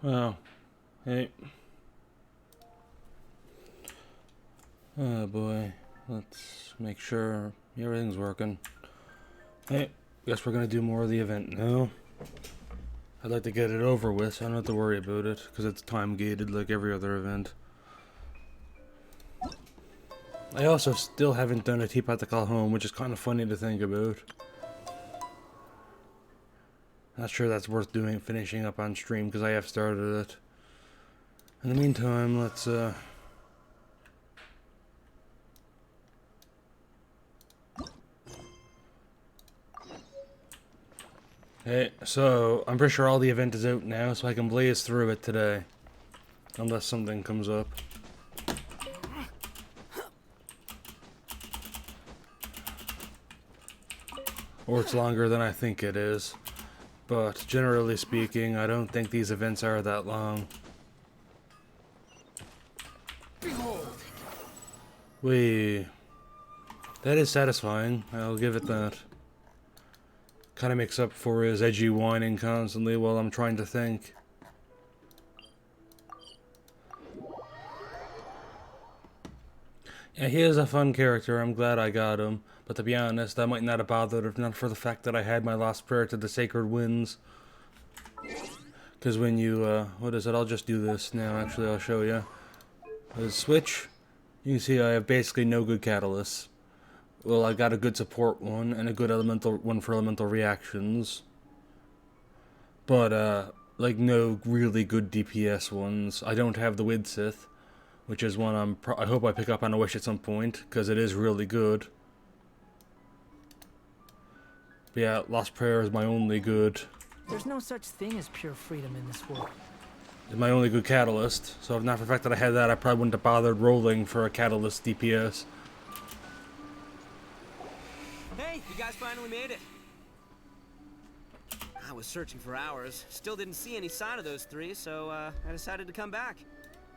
Well, hey. Oh boy. Let's make sure everything's working. Hey, guess we're gonna do more of the event now. I'd like to get it over with so I don't have to worry about it, because it's time gated like every other event. I also still haven't done a teapot to call home, which is kind of funny to think about. Not sure that's worth doing, finishing up on stream, because I have started it. In the meantime, let's Hey, so I'm pretty sure all the event is out now, so I can blaze through it today. Unless something comes up. Or it's longer than I think it is. But generally speaking, I don't think these events are that long. That is satisfying, I'll give it that. Kinda makes up for his edgy whining constantly while I'm trying to think. Yeah, he is a fun character, I'm glad I got him. But to be honest, I might not have bothered if not for the fact that I had my last prayer to the sacred winds. Because when you, what is it? I'll just do this now, actually, I'll show you. Switch. You can see I have basically no good catalysts. Well, I got a good support one, and a good elemental one for elemental reactions. But, like, no really good DPS ones. I don't have the Widsith, which is one I hope I pick up on a wish at some point, because it is really good. But yeah, Lost Prayer is my only good. There's no such thing as pure freedom in this world. It's my only good catalyst, so if not for the fact that I had that, I probably wouldn't have bothered rolling for a catalyst DPS. Hey, you guys finally made it. I was searching for hours, still didn't see any sign of those three, so I decided to come back.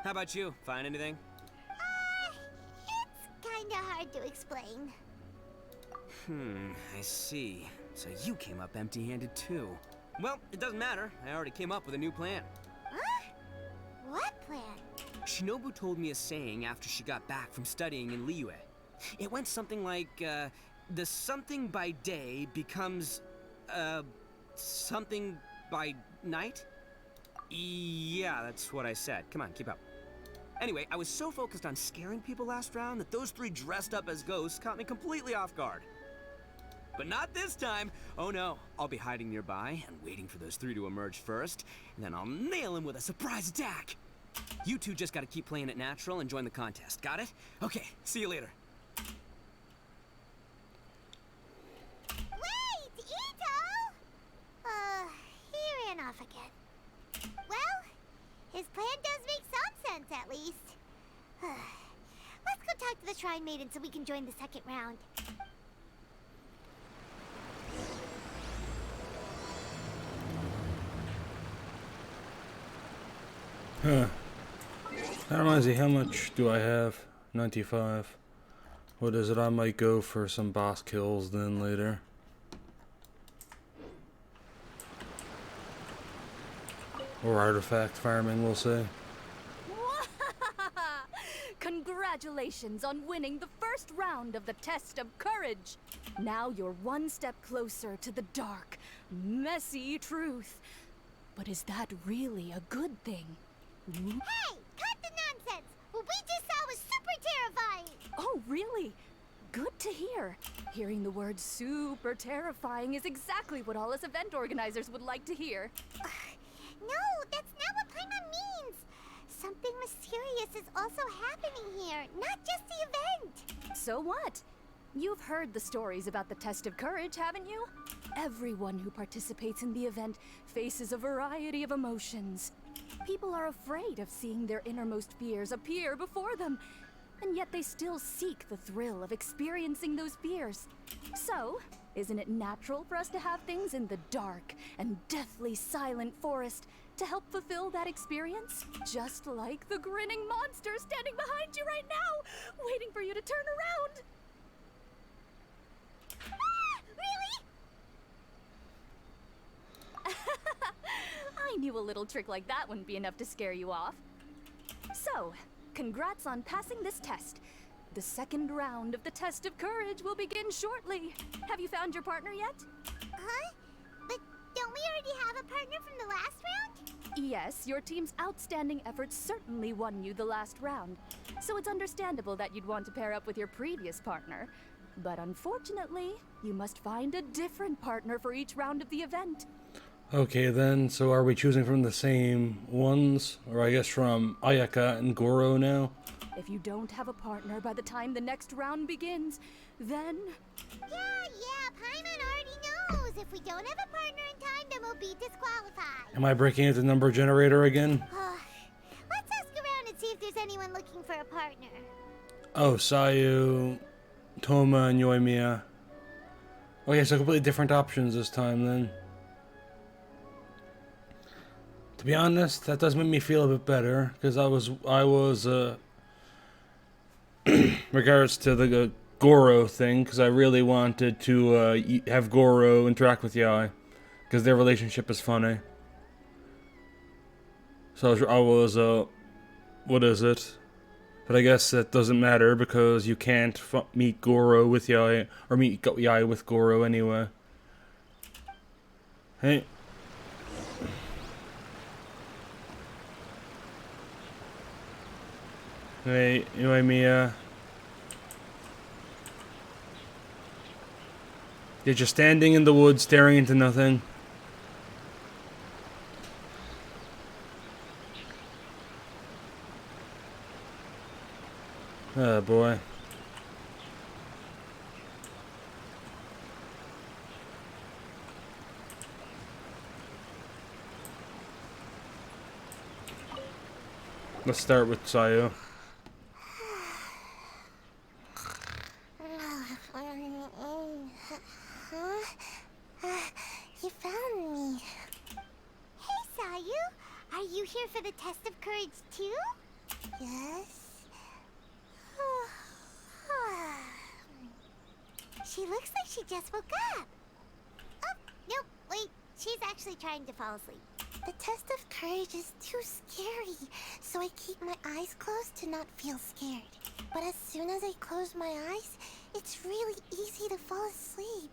How about you? Find anything? It's kinda hard to explain. I see. So you came up empty-handed too. Well, it doesn't matter. I already came up with a new plan. Huh? What plan? Shinobu told me a saying after she got back from studying in Liyue. It went something like, the something by day becomes, something by night? Yeah, that's what I said. Come on, keep up. Anyway, I was so focused on scaring people last round that those three dressed up as ghosts caught me completely off guard. But not this time. Oh no, I'll be hiding nearby and waiting for those three to emerge first, and then I'll nail them with a surprise attack. You two just gotta keep playing it natural and join the contest. Got it? Okay, see you later. Wait, Ito! He ran off again. Well, his plan does make some sense, at least. Let's go talk to the Shrine Maiden so we can join the second round. Huh. That reminds me, how much do I have? 95. What is it? I might go for some boss kills then later. Or artifact farming, we'll say. Congratulations on winning the first round of the test of courage. Now you're one step closer to the dark, messy truth. But is that really a good thing? Hey, cut the nonsense! What we just saw was super terrifying! Oh, really? Good to hear. Hearing the word super terrifying is exactly what all us event organizers would like to hear. No, that's not what Paimon means! Something mysterious is also happening here, not just the event! So what? You've heard the stories about the test of courage, haven't you? Everyone who participates in the event faces a variety of emotions. People are afraid of seeing their innermost fears appear before them, and yet they still seek the thrill of experiencing those fears. So, isn't it natural for us to have things in the dark and deathly silent forest to help fulfill that experience? Just like the grinning monster standing behind you right now, waiting for you to turn around. Ah, really? I knew a little trick like that wouldn't be enough to scare you off. So, congrats on passing this test. The second round of the test of courage will begin shortly. Have you found your partner yet? Huh? But don't we already have a partner from the last round? Yes, your team's outstanding efforts certainly won you the last round. So it's understandable that you'd want to pair up with your previous partner. But unfortunately, you must find a different partner for each round of the event. Okay then, so are we choosing from the same ones? Or I guess from Ayaka and Goro now? If you don't have a partner by the time the next round begins, then... Yeah, Paimon already knows. If we don't have a partner in time, then we'll be disqualified. Am I breaking into the number generator again? Let's ask around and see if there's anyone looking for a partner. Oh, Sayu, Toma, and Yoimiya. Okay, so completely different options this time then. To be honest, that does make me feel a bit better, because I was regards to the Goro thing, because I really wanted to have Goro interact with Yai, because their relationship is funny. So I was, what is it? But I guess that doesn't matter, because you can't meet Goro with Yai, or meet Yai with Goro anyway. Hey. Hey, Yoimiya. You're just standing in the woods, staring into nothing. Oh boy. Let's start with Sayu. You found me. Hey, Sayu. Are you here for the test of courage too? Yes. She looks like she just woke up. Oh, nope, wait. She's actually trying to fall asleep. The test of courage is too scary, so I keep my eyes closed to not feel scared. But as soon as I close my eyes, it's really easy to fall asleep.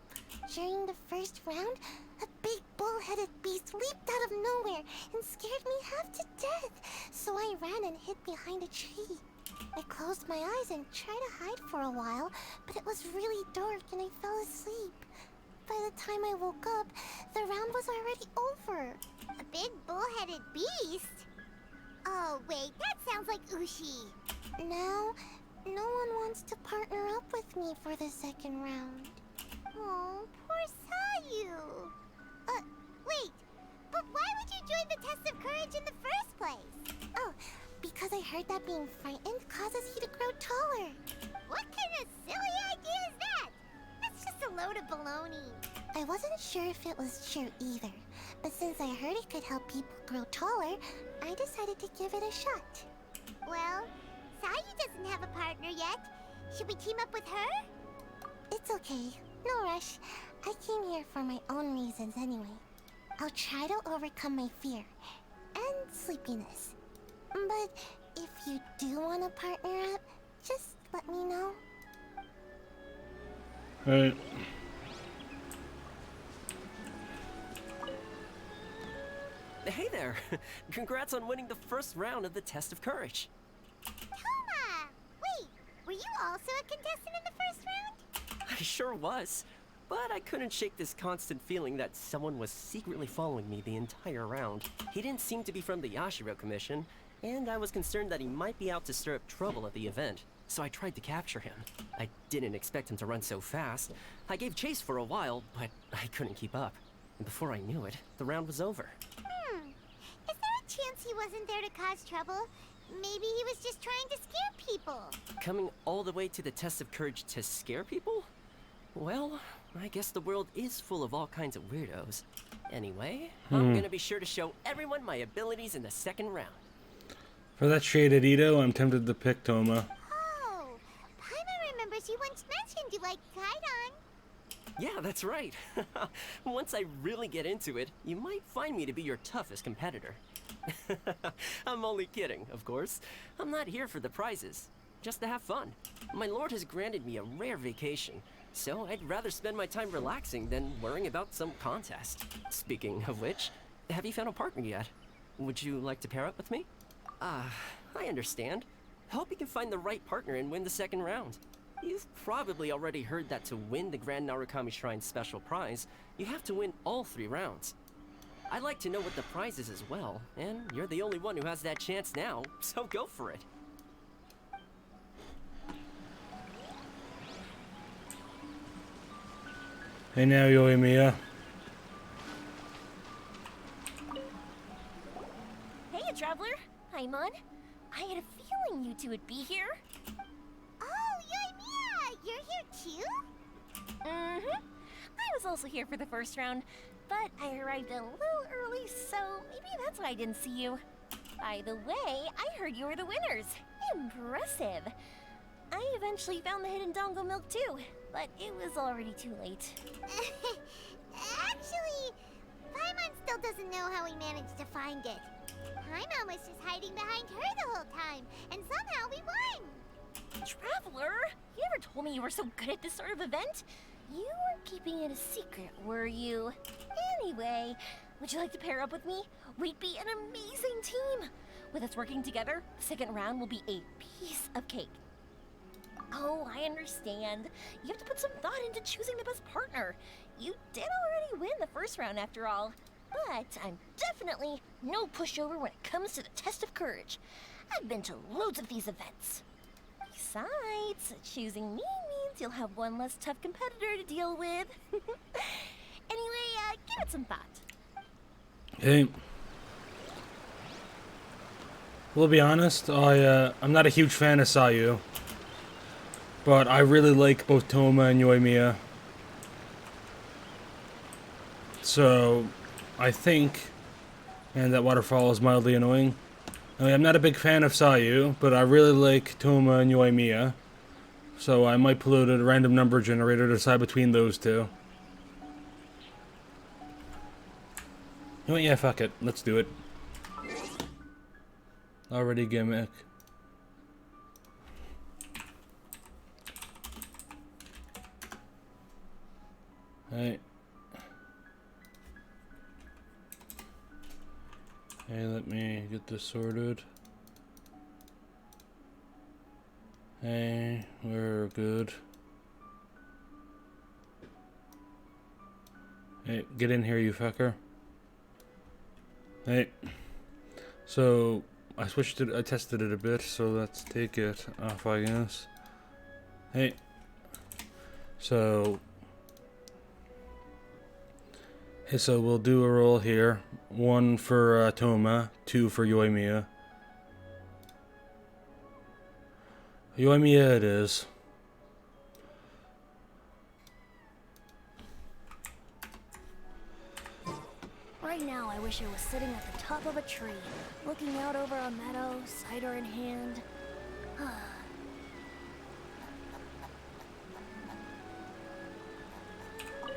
During the first round, a big bull-headed beast leaped out of nowhere and scared me half to death, so I ran and hid behind a tree. I closed my eyes and tried to hide for a while, but it was really dark and I fell asleep. By the time I woke up, the round was already over. A big bull-headed beast? Oh, wait, that sounds like Ushi. Now, no one wants to partner up with me for the second round. Oh, poor Sayu. Wait, but why would you join the test of courage in the first place? Oh, because I heard that being frightened causes you to grow taller. What kind of silly idea is that? That's just a load of baloney. I wasn't sure if it was true either, but since I heard it could help people grow taller, I decided to give it a shot. Well, Sayu doesn't have a partner yet. Should we team up with her? It's okay. No rush. I came here for my own reasons anyway. I'll try to overcome my fear and sleepiness. But if you do want to partner up, just let me know. Alright. Hey there! Congrats on winning the first round of the test of courage. Toma! Wait, were you also a contestant in the first round? I sure was. But I couldn't shake this constant feeling that someone was secretly following me the entire round. He didn't seem to be from the Yashiro Commission, and I was concerned that he might be out to stir up trouble at the event. So I tried to capture him. I didn't expect him to run so fast. I gave chase for a while, but I couldn't keep up. And before I knew it, the round was over. Is there a chance he wasn't there to cause trouble? Maybe he was just trying to scare people. Coming all the way to the test of courage to scare people? Well, I guess the world is full of all kinds of weirdos. Anyway, I'm gonna be sure to show everyone my abilities in the second round. For that shaded Ito, I'm tempted to pick Toma. Oh, Paimon remembers you once mentioned you liked Kaidan. Yeah, that's right. Once I really get into it, you might find me to be your toughest competitor. I'm only kidding, of course. I'm not here for the prizes, just to have fun. My lord has granted me a rare vacation, so I'd rather spend my time relaxing than worrying about some contest. Speaking of which, have you found a partner yet? Would you like to pair up with me? I understand. Hope you can find the right partner and win the second round. You've probably already heard that to win the Grand Narukami Shrine special prize, you have to win all 3 rounds. I'd like to know what the prize is as well, and you're the only one who has that chance now, so go for it. Hey now, Yoimiya. Hey, traveler. Hi, Mon. I had a feeling you two would be here. Oh, Yoimiya! You're here too? Mm-hmm. I was also here for the first round, but I arrived a little early, so maybe that's why I didn't see you. By the way, I heard you were the winners. Impressive. I eventually found the hidden Dongo milk too, but it was already too late. Actually, Paimon still doesn't know how we managed to find it. Paimon was just hiding behind her the whole time, and somehow we won! Traveler, you never told me you were so good at this sort of event. You weren't keeping it a secret, were you? Anyway, would you like to pair up with me? We'd be an amazing team. With us working together, the second round will be a piece of cake. Oh, I understand. You have to put some thought into choosing the best partner. You did already win the first round after all. But I'm definitely no pushover when it comes to the test of courage. I've been to loads of these events. Besides, choosing me means you'll have one less tough competitor to deal with. Anyway, give it some thought. Hey. We'll be honest, I'm not a huge fan of Sayu. But I really like both Toma and Yoimiya. So, I think... And that waterfall is mildly annoying. I mean, I'm not a big fan of Sayu, but I really like Toma and Yoimiya. So I might pull out a random number generator to decide between those two. You know what? Yeah, fuck it. Let's do it. Already gimmick. Hey. Hey, let me get this sorted. Hey, we're good. Hey, get in here, you fucker. Hey. So, I switched it, I tested it a bit, so let's take it off, I guess. Hey. So... Hey, so we'll do a roll here. 1 for Toma, 2 for Yoimiya. Yoimiya it is. Right now, I wish I was sitting at the top of a tree, looking out over a meadow, cider in hand.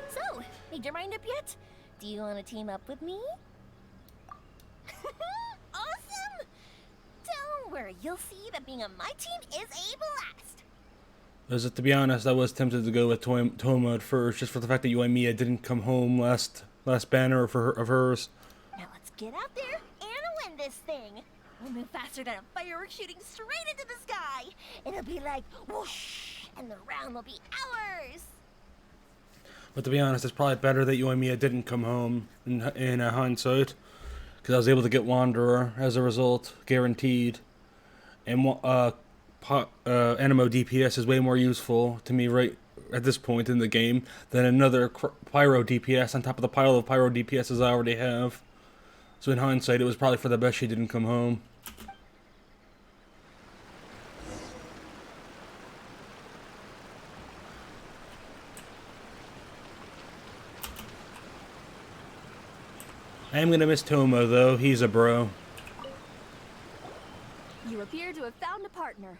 So, made your mind up yet? Do you want to team up with me? Awesome! Don't worry, you'll see that being on my team is a blast. As to be honest, I was tempted to go with Toma at first, just for the fact that Yoimiya didn't come home last banner of hers. Now let's get out there and win this thing. We'll move faster than a firework shooting straight into the sky. It'll be like whoosh, and the round will be ours. But to be honest, it's probably better that Yoimiya didn't come home in hindsight, because I was able to get Wanderer as a result, guaranteed. And Animo DPS is way more useful to me right at this point in the game than another Pyro DPS on top of the pile of Pyro DPSs I already have. So in hindsight, it was probably for the best she didn't come home. I am gonna miss Toma though, he's a bro. You appear to have found a partner.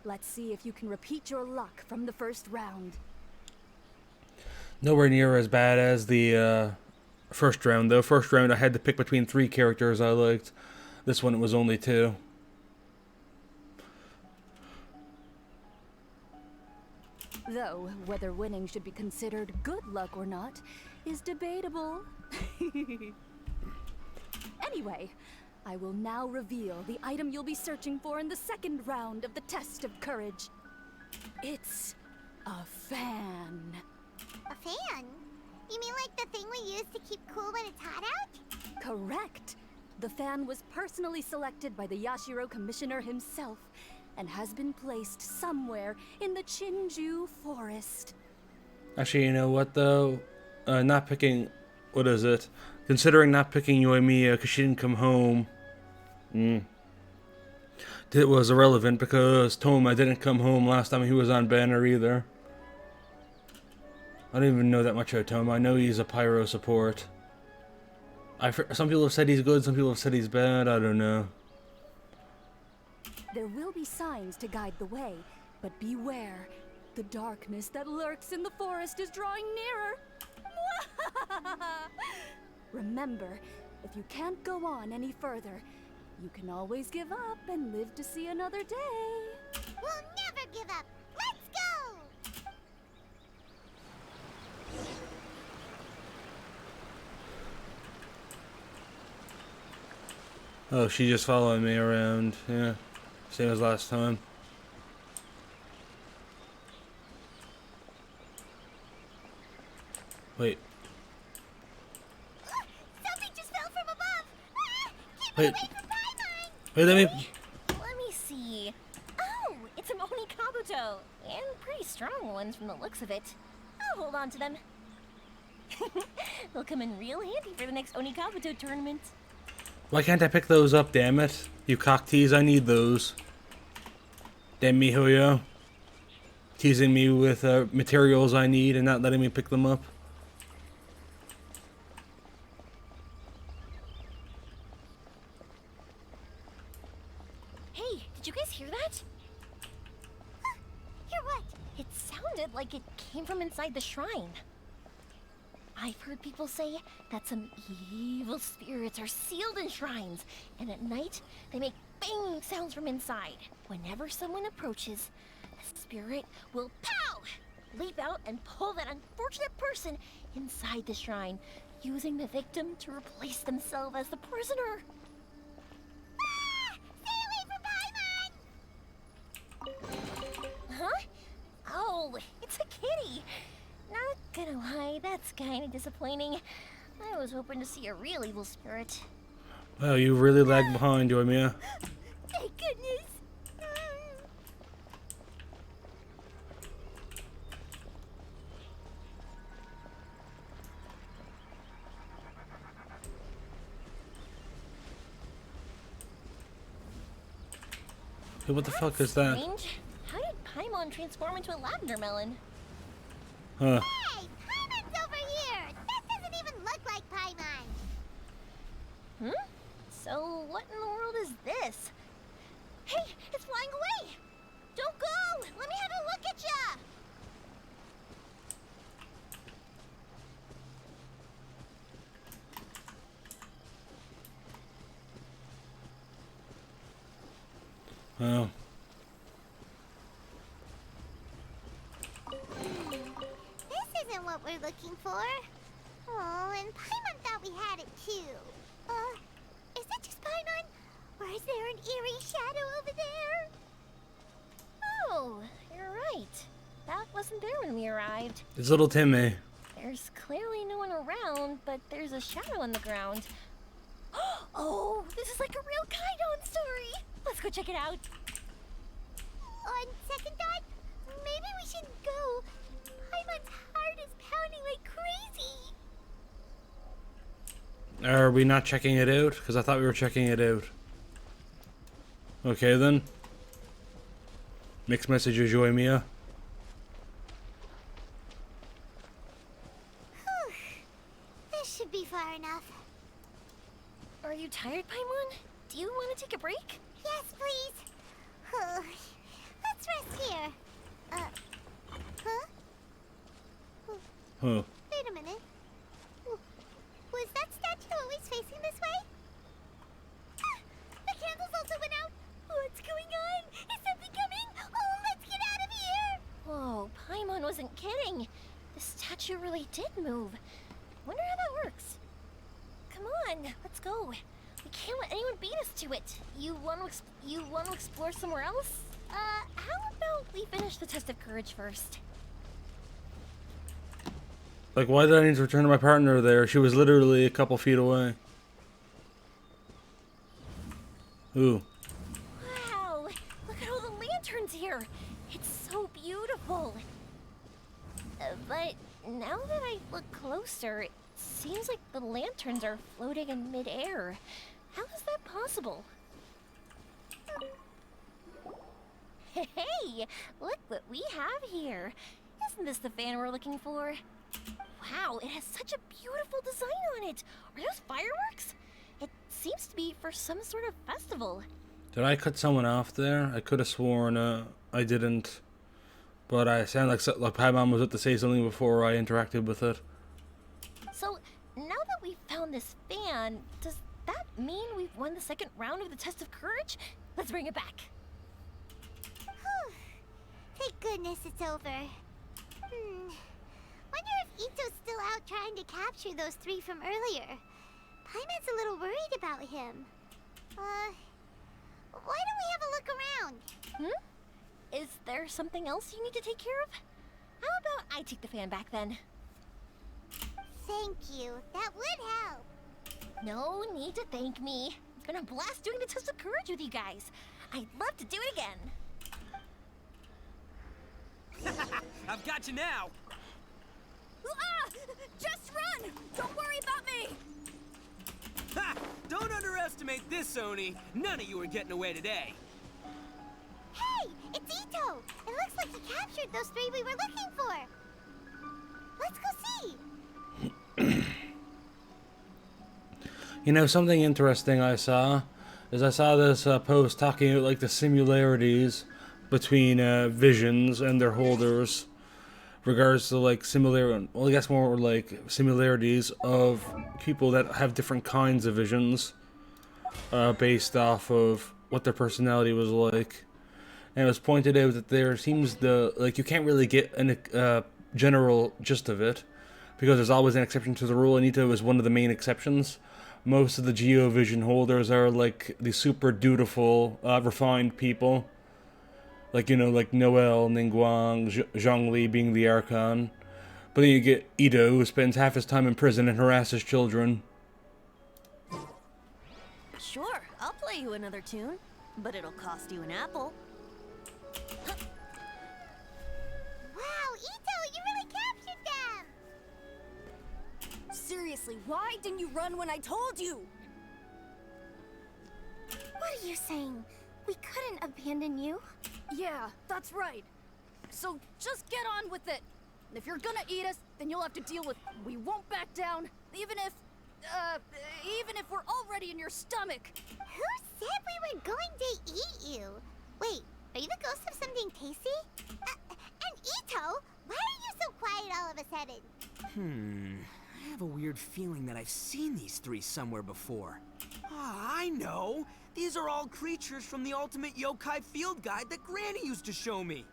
Let's see if you can repeat your luck from the first round. Nowhere near as bad as the first round, though. First round, I had to pick between 3 characters I liked. This one, it was only 2. Though, whether winning should be considered good luck or not is debatable. Anyway, I will now reveal the item you'll be searching for in the second round of the test of courage. It's a fan. A fan? You mean like the thing we use to keep cool when it's hot out? Correct. The fan was personally selected by the Yashiro Commissioner himself and has been placed somewhere in the Chinju Forest. Actually, you know what, though? Not picking... What is it? Considering not picking Yoimiya because she didn't come home... It was irrelevant because Toma didn't come home last time he was on Banner either. I don't even know that much about Toma. I know he's a pyro support. Some people have said he's good, some people have said he's bad. I don't know. There will be signs to guide the way, but beware. The darkness that lurks in the forest is drawing nearer. Remember, if you can't go on any further, you can always give up and live to see another day. We'll never give up. Let's go! Oh, she just following me around. Yeah, same as last time. Wait. Something just fell from above! Keep Wait. it away from Paimon! Wait, let me... Let me see. Oh, it's a Oni Kabuto. And pretty strong ones from the looks of it. I'll hold on to them. They'll come in real handy for the next Oni Kabuto tournament. Why can't I pick those up, damn it? You cock tease, I need those. Damn MiHoYo. Teasing me with materials I need and not letting me pick them up. Hey, did you guys hear that? Hear what? It sounded like it came from inside the shrine. I've heard people say that some evil spirits are sealed in shrines, and at night they make banging sounds from inside. Whenever someone approaches, the spirit will pow! Leap out and pull that unfortunate person inside the shrine, using the victim to replace themselves as the prisoner. Ah! Stay away from Paimon! Huh? Oh, it's a kitty. Not gonna lie, that's kind of disappointing. I was hoping to see a real evil spirit. Wow, you really lagged behind, Yoimiya. Thank goodness. Hey, what the fuck is that? Strange. How did Paimon transform into a lavender melon? Huh. Hey! Paimon's over here! That doesn't even look like Paimon! Hmm? So what in the world is this? Hey, it's flying away! Don't go! Let me have a look at ya! Oh. This isn't what we're looking for. Oh, and Paimon thought we had it too. Is that just Paimon? Or is there an eerie shadow over there? Oh, you're right. That wasn't there when we arrived. It's little Timmy. There's clearly no one around, but there's a shadow on the ground. Oh, this is like a real Kaidon story! Let's go check it out. On second thought, maybe we shouldn't go. Paimon's heart is pounding like crazy. Are we not checking it out? Because I thought we were checking it out. Okay then. Mixed messages, Yoimiya. This should be far enough. Are you tired, Paimon? Do you want to take a break? Yes, please. Let's rest here. Huh? Huh. Wait a minute. Was that statue always facing this way? Ah, the candles also went out. What's going on? Is something coming? Oh, let's get out of here! Whoa, Paimon wasn't kidding. The statue really did move. Wonder how that works. Come on, let's go. We can't let anyone beat us to it. You want to explore somewhere else? How about we finish the test of courage first? Like, why did I need to return to my partner there? She was literally a couple feet away. Ooh. Wow, look at all the lanterns here. It's so beautiful. But now that I look closer, it seems like the lanterns are floating in midair. How is that possible? Hey, look what we have here. Isn't this the fan we're looking for? Wow, it has such a beautiful design on it. Are those fireworks? It seems to be for some sort of festival. Did I cut someone off there? I could have sworn I didn't. But I sound like Paimon was about to say something before I interacted with it. So, now that we've found this fan, does that mean we've won the second round of the test of courage? Let's bring it back. Whew. Thank goodness it's over. Wonder if Ito's still out trying to capture those three from earlier. Paimon's a little worried about him. Why don't we have a look around? Is there something else you need to take care of? How about I take the fan back then? Thank you. That would help. No need to thank me. It's been a blast doing the test of courage with you guys. I'd love to do it again. I've got you now. Ah! Just run! Don't worry about me! Ha! Don't underestimate this, Oni. None of you are getting away today. Hey, it's Ito. It looks like he captured those three we were looking for. Let's go see. You know, something interesting I saw this post talking about like the similarities between visions and their holders, regards to like I guess more like similarities of people that have different kinds of visions, based off of what their personality was like. And it was pointed out that there seems you can't really get a general gist of it, because there's always an exception to the rule, and Ito is one of the main exceptions. Most of the Geo-Vision holders are like the super dutiful, refined people. Like, you know, like Noel, Ningguang, Zhongli being the Archon. But then you get Ito, who spends half his time in prison and harasses children. Sure, I'll play you another tune, but it'll cost you an apple. Wow, Ito, you really captured them. Seriously, why didn't you run when I told you? What are you saying? We couldn't abandon you? Yeah, that's right. So just get on with it. If you're gonna eat us, then you'll have to deal with we won't back down, even if we're already in your stomach. Who said we were going to eat you? Wait, are you the ghost of something tasty? And Ito, why are you so quiet all of a sudden? I have a weird feeling that I've seen these three somewhere before. Ah, I know! These are all creatures from the Ultimate Yokai Field Guide that Granny used to show me.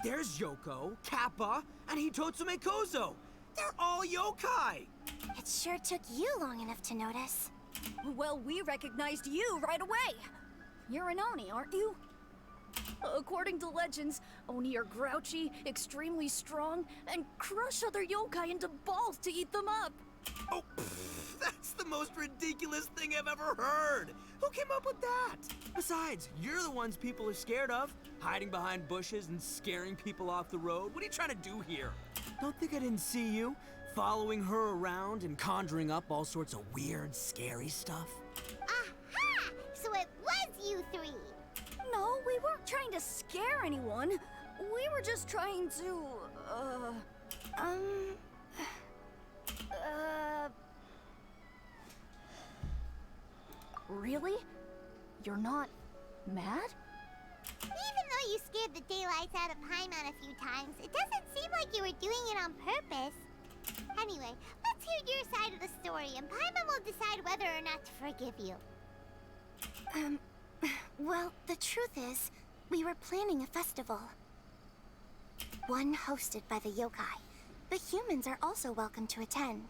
There's Yoko, Kappa, and Hitotsume Kozo. They're all yokai! It sure took you long enough to notice. Well, we recognized you right away. You're an Oni, aren't you? According to legends, Oni are grouchy, extremely strong, and crush other yokai into balls to eat them up. Oh, that's the most ridiculous thing I've ever heard! Who came up with that? Besides, you're the ones people are scared of. Hiding behind bushes and scaring people off the road. What are you trying to do here? Don't think I didn't see you? Following her around and conjuring up all sorts of weird, scary stuff? Aha! So it was you three! No, we weren't trying to scare anyone. We were just trying to, Really? You're not mad? Even though you scared the daylights out of Paimon a few times, it doesn't seem like you were doing it on purpose. Anyway, let's hear your side of the story, and Paimon will decide whether or not to forgive you. Well, the truth is, we were planning a festival. One hosted by the yokai. The humans are also welcome to attend.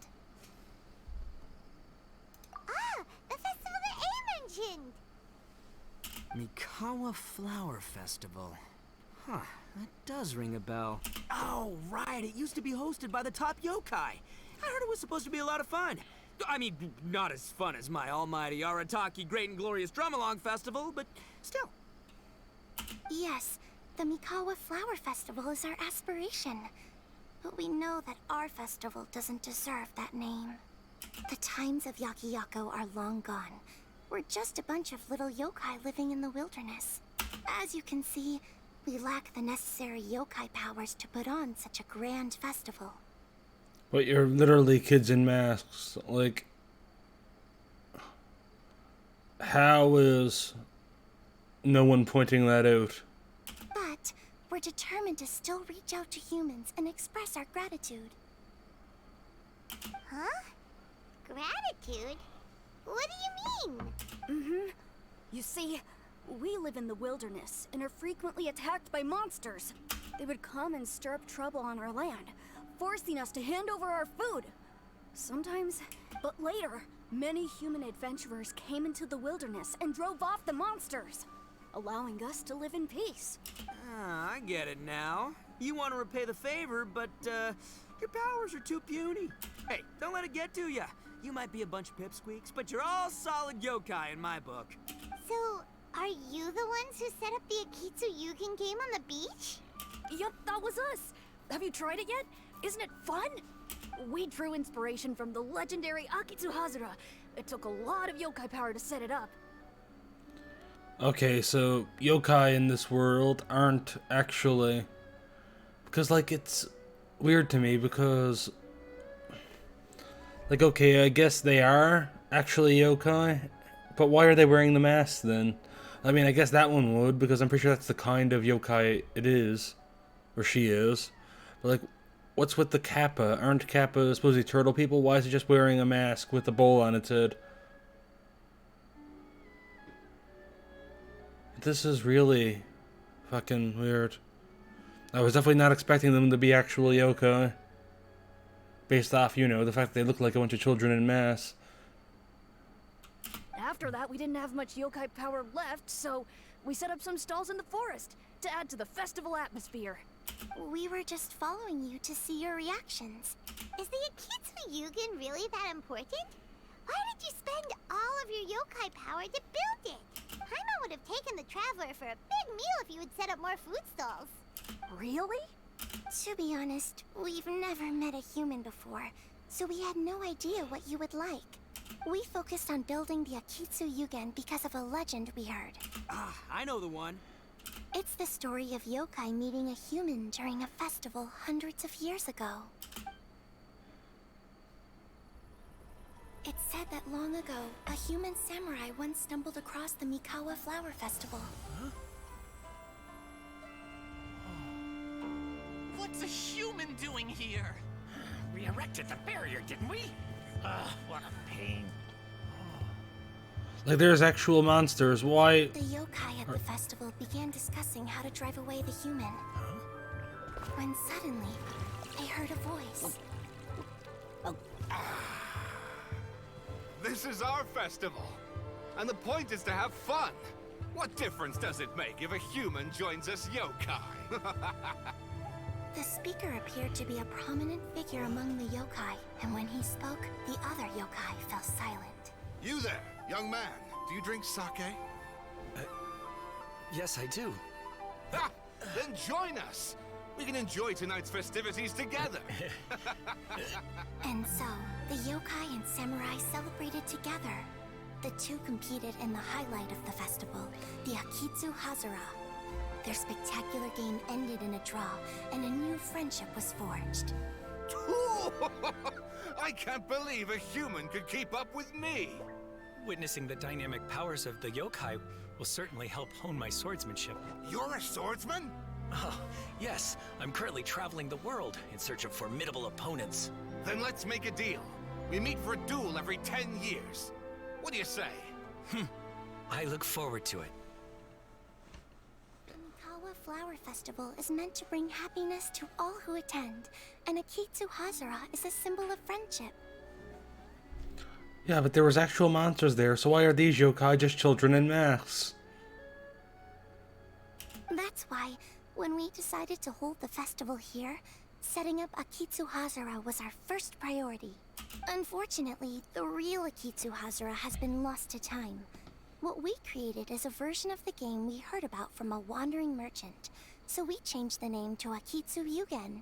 Ah, the festival that A mentioned! Mikawa Flower Festival. Huh, that does ring a bell. Oh, right, it used to be hosted by the top yokai. I heard it was supposed to be a lot of fun. I mean, not as fun as my almighty Arataki Great and Glorious Drum-Along Festival, but still. Yes, the Mikawa Flower Festival is our aspiration. But we know that our festival doesn't deserve that name. The times of Yakiyako are long gone. We're just a bunch of little yokai living in the wilderness. As you can see, we lack the necessary yokai powers to put on such a grand festival. But you're literally kids in masks. Like, how is no one pointing that out? But we're determined to still reach out to humans and express our gratitude. Huh? Gratitude? What do you mean? You see, we live in the wilderness and are frequently attacked by monsters. They would come and stir up trouble on our land, forcing us to hand over our food. Sometimes, but later, many human adventurers came into the wilderness and drove off the monsters, allowing us to live in peace. Ah, I get it now. You want to repay the favor, but, your powers are too puny. Hey, don't let it get to ya. You might be a bunch of pipsqueaks, but you're all solid yokai in my book. So, are you the ones who set up the Akitsu Yugen game on the beach? Yup, that was us. Have you tried it yet? Isn't it fun? We drew inspiration from the legendary Akitsu Hazura. It took a lot of yokai power to set it up. Okay, so yokai in this world aren't actually... Because, like, it's weird to me because... Like, okay, I guess they are actually yokai, but why are they wearing the mask then? I mean, I guess that one would, because I'm pretty sure that's the kind of yokai it is. Or she is. But, like, what's with the kappa? Aren't kappa supposedly turtle people? Why is it just wearing a mask with a bowl on its head? This is really fucking weird. I was definitely not expecting them to be actual yokai. Based off, you know, the fact that they look like a bunch of children in mass. After that, we didn't have much yokai power left, so we set up some stalls in the forest to add to the festival atmosphere. We were just following you to see your reactions. Is the Akitsu Yugen really that important? Why did you spend all of your yokai power to build it? Paimon would have taken the Traveler for a big meal if you had set up more food stalls. Really? To be honest, we've never met a human before, so we had no idea what you would like. We focused on building the Akitsu Yugen because of a legend we heard. Ah, I know the one. It's the story of yokai meeting a human during a festival hundreds of years ago. It's said that long ago, a human samurai once stumbled across the Mikawa Flower Festival. What's a human doing here? We erected the barrier, didn't we? What a pain. Like, there's actual monsters. Why? The yokai at the festival began discussing how to drive away the human. When suddenly, they heard a voice. This is our festival, and the point is to have fun. What difference does it make if a human joins us yokai? The speaker appeared to be a prominent figure among the yokai, and when he spoke, the other yokai fell silent. You there, young man. Do you drink sake? Yes, I do. Ha! Then join us. We can enjoy tonight's festivities together. And so, the yokai and samurai celebrated together. The two competed in the highlight of the festival, the Akitsu Hazura. Their spectacular game ended in a draw, and a new friendship was forged. I can't believe a human could keep up with me. Witnessing the dynamic powers of the yokai will certainly help hone my swordsmanship. You're a swordsman? Oh, yes. I'm currently traveling the world in search of formidable opponents. Then let's make a deal. We meet for a duel every 10 years. What do you say? I look forward to it. The Mikawa Flower Festival is meant to bring happiness to all who attend, and Akitsu Hazara is a symbol of friendship. Yeah, but there was actual monsters there, so why are these yokai just children in masks? That's why, when we decided to hold the festival here, setting up Akitsu Hazara was our first priority. Unfortunately, the real Akitsu Hazara has been lost to time. What we created is a version of the game we heard about from a wandering merchant, so we changed the name to Akitsu Yugen.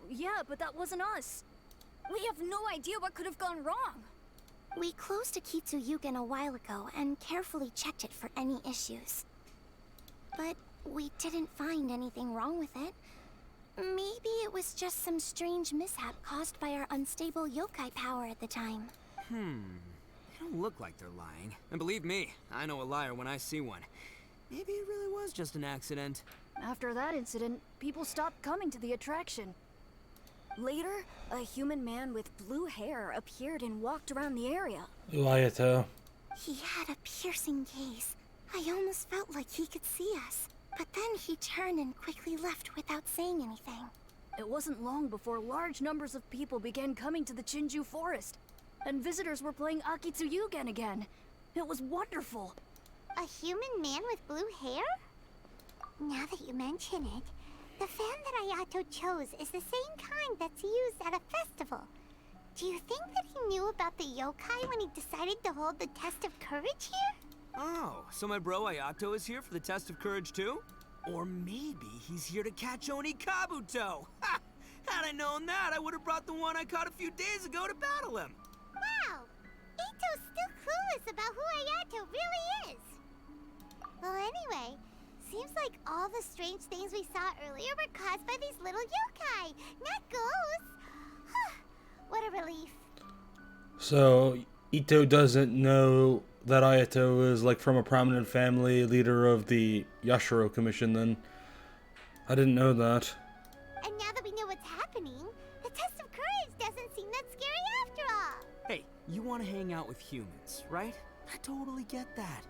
Yeah, but that wasn't us. We have no idea what could have gone wrong. We closed Akitsu Yugen a while ago and carefully checked it for any issues. But we didn't find anything wrong with it. Maybe it was just some strange mishap caused by our unstable yokai power at the time. They don't look like they're lying. And believe me, I know a liar when I see one. Maybe it really was just an accident. After that incident, people stopped coming to the attraction. Later, a human man with blue hair appeared and walked around the area. Ayato. He had a piercing gaze. I almost felt like he could see us. But then he turned and quickly left without saying anything. It wasn't long before large numbers of people began coming to the Chinju forest, and visitors were playing Akitsu Yugen again. It was wonderful. A human man with blue hair? Now that you mention it, the fan that Ayato chose is the same kind that's used at a festival. Do you think that he knew about the yokai when he decided to hold the test of courage here? Oh, so my bro Ayato is here for the test of courage too? Or maybe he's here to catch Oni Kabuto! Ha! Had I known that, I would have brought the one I caught a few days ago to battle him! Wow! Ito's still clueless about who Ayato really is! Well, anyway, seems like all the strange things we saw earlier were caused by these little yokai, not ghosts! What a relief. So, Ito doesn't know that Ayato is like from a prominent family, leader of the Yashiro Commission then. I didn't know that. And now that we know what's happening, the test of courage doesn't seem that scary after all. Hey, you want to hang out with humans, right? I totally get that.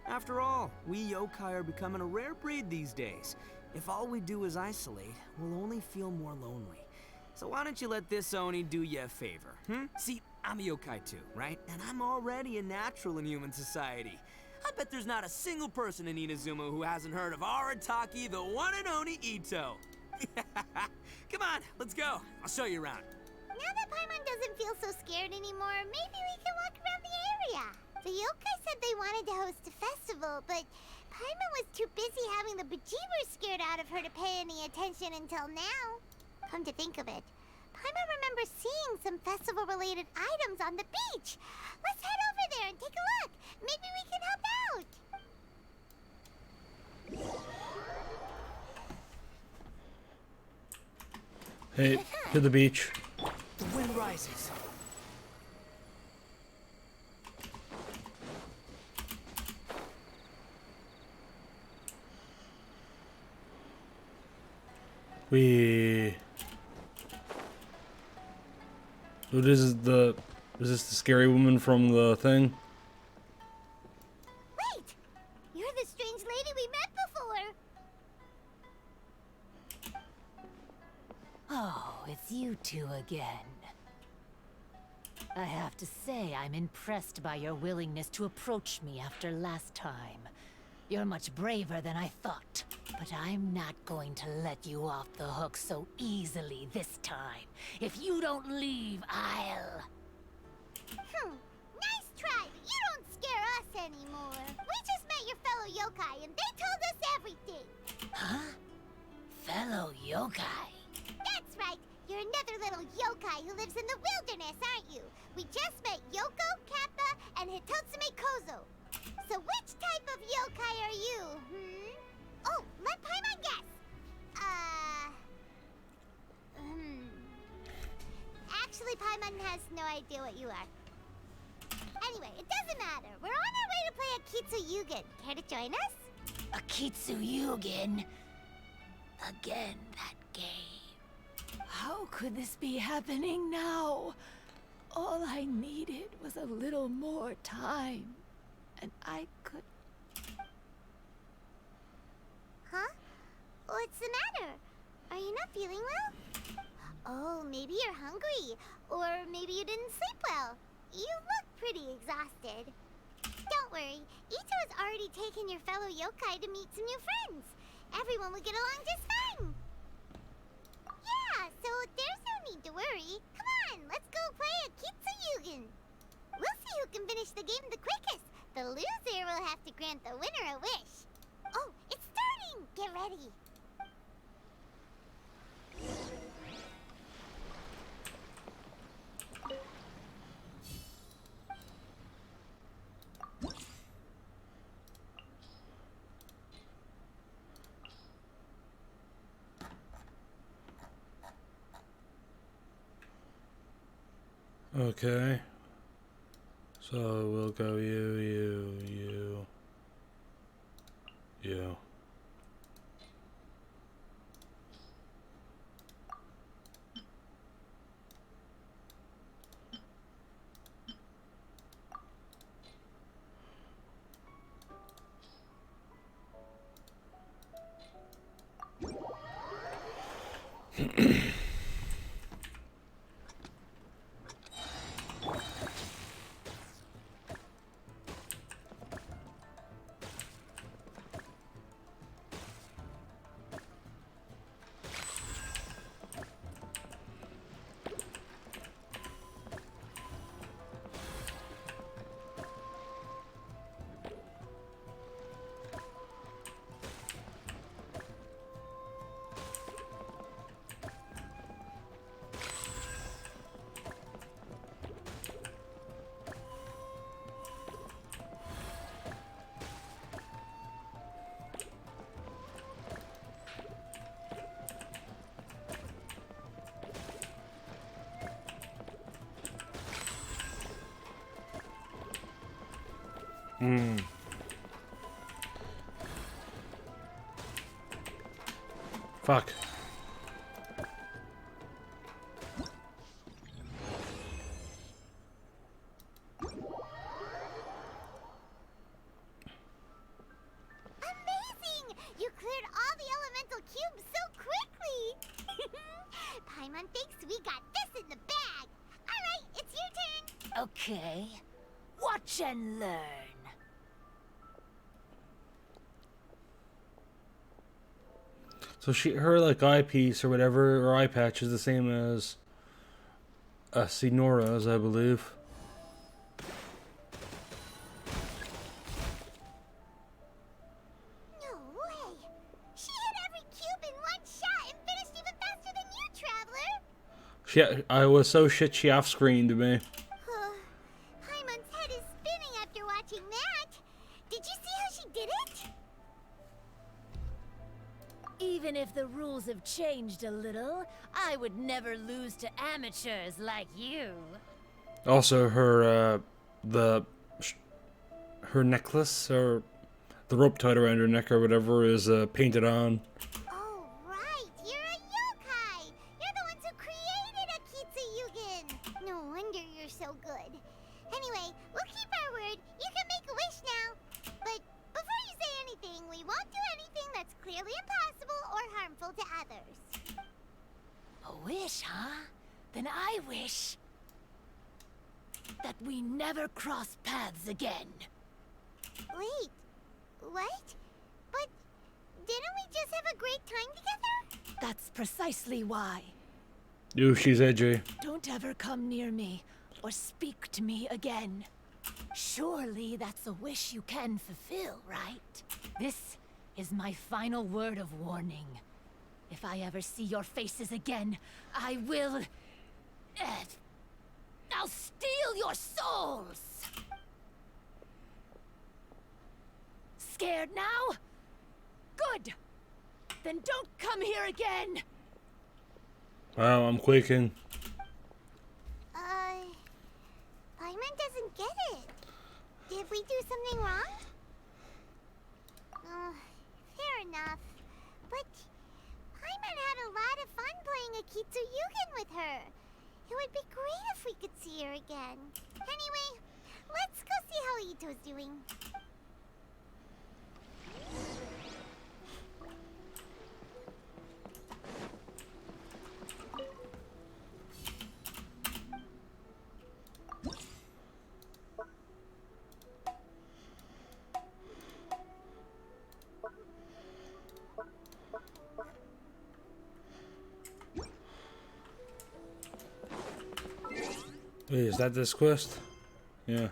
After all, we yokai are becoming a rare breed these days. If all we do is isolate, we'll only feel more lonely. So why don't you let this Oni do you a favor, See, I'm a yokai too, right? And I'm already a natural in human society. I bet there's not a single person in Inazuma who hasn't heard of Arataki, the one and only Ito. Come on, let's go. I'll show you around. Now that Paimon doesn't feel so scared anymore, maybe we can walk around the area. The yokai said they wanted to host a festival, but Paimon was too busy having the bejeebers scared out of her to pay any attention until now. Come to think of it, Paimon remembers seeing some festival-related items on the beach. Let's head over there and take a look. Maybe we can help out. Hey, to the beach. The wind rises. Is this the scary woman from the thing? Wait! You're the strange lady we met before. Oh, it's you two again. I have to say, I'm impressed by your willingness to approach me after last time. You're much braver than I thought. But I'm not going to let you off the hook so easily this time. If you don't leave, I'll... Nice try, but you don't scare us anymore. We just met your fellow yokai and they told us everything. Huh? Fellow yokai? That's right. You're another little yokai who lives in the wilderness, aren't you? We just met Yoko, Kappa, and Hitotsume Kozo. So which type of yokai are you, Oh, let Paimon guess. Actually, Paimon has no idea what you are. Anyway, it doesn't matter. We're on our way to play Akitsu Yugen. Care to join us? Akitsu Yugen? Again, that game. How How could this be happening now? All I needed was a little more time, and I could... Huh? What's the matter? Are you not feeling well? Oh, maybe you're hungry. Or maybe you didn't sleep well. You look pretty exhausted. Don't worry, Ito has already taken your fellow yokai to meet some new friends. Everyone will get along just fine. Yeah, so there's no need to worry. Come on, let's go play a Kitsuyugen. We'll see who can finish the game the quickest. The loser will have to grant the winner a wish. Oh, it's starting! Get ready. Okay. So we'll go you. Fuck. Amazing! You cleared all the elemental cubes so quickly! Paimon thinks we got this in the bag. Alright, it's your turn. Okay. Watch and learn. So her like eyepiece or whatever, or eye patch is the same as Senora's, I believe. No way! She hit every cube in one shot and finished even faster than you, Traveler! I was so shit she off-screened me. Paimon's head is spinning after watching that. Did you see how she did it? Even if the rules have changed a little, I would never lose to amateurs like you. Also, her her necklace, or the rope tied around her neck or whatever, is painted on. Oh, right! You're a yokai! You're the ones who created a Kitsuyugen! No wonder you're so good. Anyway, we'll keep our word. You can make a wish now. But before you say anything, we won't do anything that's clearly impossible or harmful to others. A wish, huh? Then I wish that we never cross paths again. Wait, what? But didn't we just have a great time together? That's precisely why. Ooh, she's edgy. Don't ever come near me or speak to me again. Surely that's a wish you can fulfill, right? This is my final word of warning. If I ever see your faces again, I will... I'll steal your souls! Scared now? Good! Then don't come here again! Wow, I'm quaking. Paimon doesn't get it. Did we do something wrong? Fair enough. But Paimon had a lot of fun playing a Kitsuyugen her. It would be great if we could see her again. Anyway, let's go see how Ito's doing. Wait, is that this quest? Yeah.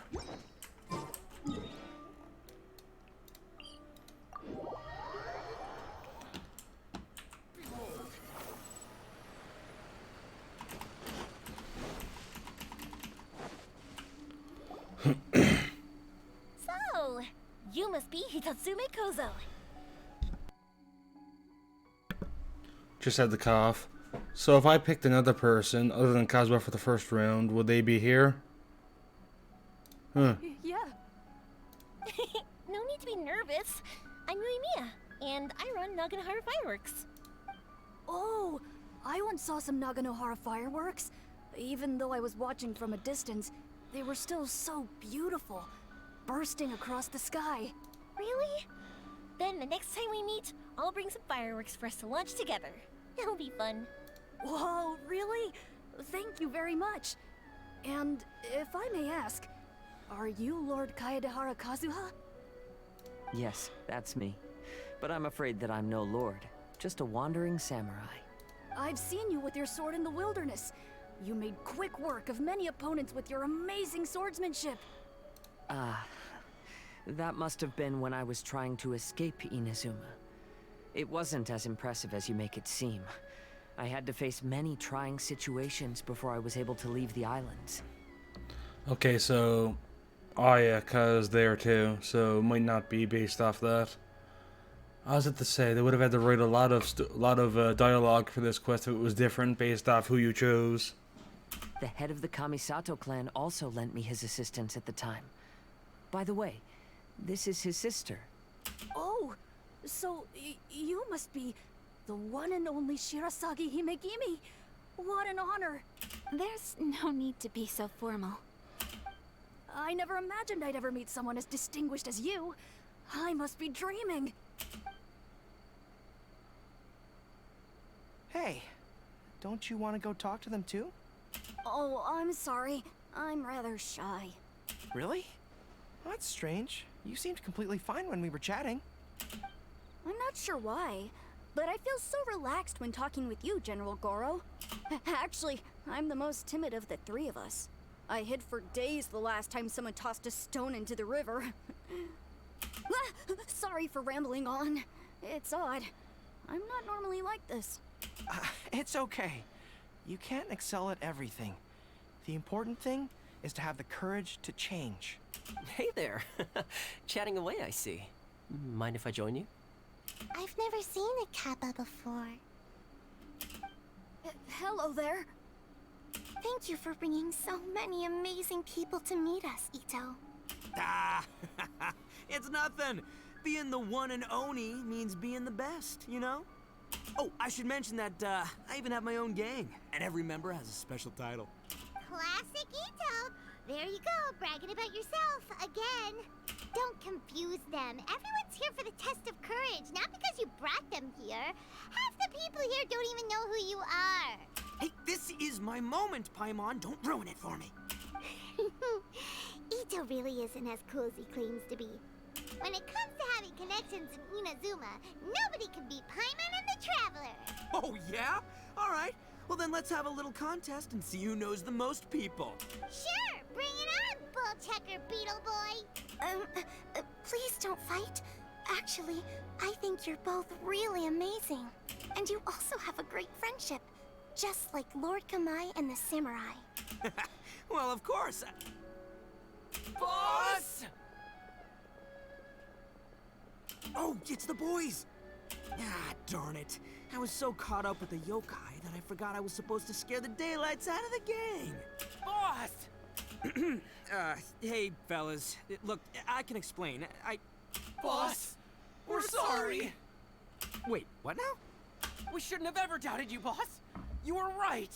So, you must be Hitatsume Kozo. Just had the cough. So if I picked another person other than Kazuha for the first round, would they be here? Huh. Yeah. No need to be nervous. I'm Yuimiya, and I run Naganohara Fireworks. Oh, I once saw some Naganohara fireworks. Even though I was watching from a distance, they were still so beautiful, bursting across the sky. Really? Then the next time we meet, I'll bring some fireworks for us to launch together. It'll be fun. Whoa, really? Thank you very much. And if I may ask, are you Lord Kaedehara Kazuha? Yes, that's me. But I'm afraid that I'm no lord, just a wandering samurai. I've seen you with your sword in the wilderness. You made quick work of many opponents with your amazing swordsmanship. That must have been when I was trying to escape Inazuma. It wasn't as impressive as you make it seem. I had to face many trying situations before I was able to leave the islands. Okay, so... Oh yeah, Kaz there too, so it might not be based off that. I was at to say, they would have had to write a lot of dialogue for this quest if it was different based off who you chose. The head of the Kamisato clan also lent me his assistance at the time. By the way, this is his sister. Oh, so you must be the one and only Shirasagi Himegimi. What an honor. There's no need to be so formal. I never imagined I'd ever meet someone as distinguished as you. I must be dreaming. Hey, don't you want to go talk to them too? Oh, I'm sorry. I'm rather shy. Really? That's strange. You seemed completely fine when we were chatting. I'm not sure why, but I feel so relaxed when talking with you, General Goro. Actually, I'm the most timid of the three of us. I hid for days the last time someone tossed a stone into the river. Sorry for rambling on. It's odd. I'm not normally like this. It's okay. You can't excel at everything. The important thing is to have the courage to change. Hey there. Chatting away, I see. Mind if I join you? I've never seen a kappa before. Hello there. Thank you for bringing so many amazing people to meet us, Ito. Ah, it's nothing. Being the one and only means being the best, you know? Oh, I should mention that I even have my own gang, and every member has a special title. Classic Ito! There you go, bragging about yourself again. Don't confuse them. Everyone's here for the test of courage, not because you brought them here. Half the people here don't even know who you are. Hey, this is my moment, Paimon. Don't ruin it for me. Ito really isn't as cool as he claims to be. When it comes to having connections in Inazuma, nobody can beat Paimon and the Traveler. Oh, yeah? All right. Well, then let's have a little contest and see who knows the most people. Sure, bring it on, Bullchecker Beetle Boy. Please don't fight. Actually, I think you're both really amazing. And you also have a great friendship, just like Lord Kamai and the Samurai. Well, of course. Boss! Oh, it's the boys. Ah, darn it. I was so caught up with the yokai that I forgot I was supposed to scare the daylights out of the gang. Boss! Hey, fellas. Look, I can explain. Boss! We're sorry! Wait, what now? We shouldn't have ever doubted you, boss! You were right!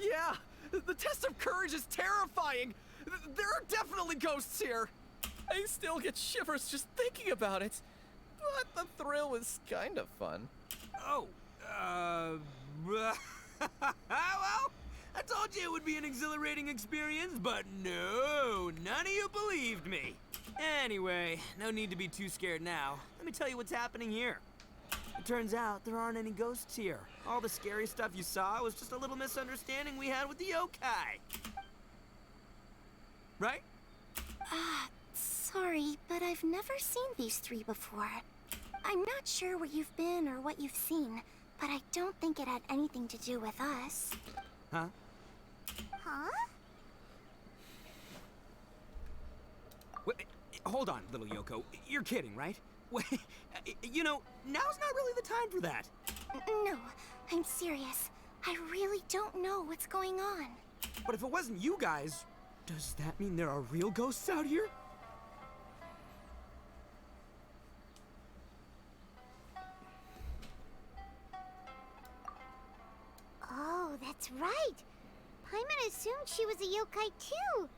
Yeah, the test of courage is terrifying. There are definitely ghosts here. I still get shivers just thinking about it. But the thrill was kind of fun. Oh, well, I told you it would be an exhilarating experience, but no, none of you believed me. Anyway, no need to be too scared now. Let me tell you what's happening here. It turns out there aren't any ghosts here. All the scary stuff you saw was just a little misunderstanding we had with the yokai. Right? Sorry, but I've never seen these three before. I'm not sure where you've been or what you've seen, but I don't think it had anything to do with us. Huh? Huh? Wait, hold on, little Yoko. You're kidding, right? Wait, you know, now's not really the time for that. No, I'm serious. I really don't know what's going on. But if it wasn't you guys, does that mean there are real ghosts out here? Oh, that's right. Paimon assumed she was a yokai too.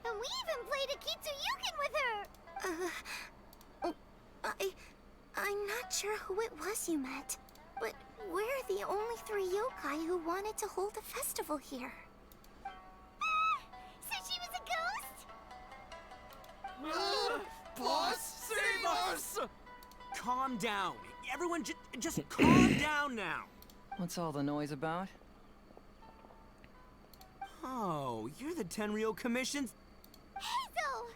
And we even played a Kitsuyukin with her. I'm not sure who it was you met, but we're the only three yokai who wanted to hold a festival here. So she was a ghost? Boss, save us! Calm down. Everyone just calm down now. What's all the noise about? Oh, you're the Tenryou Commission's... Hazel!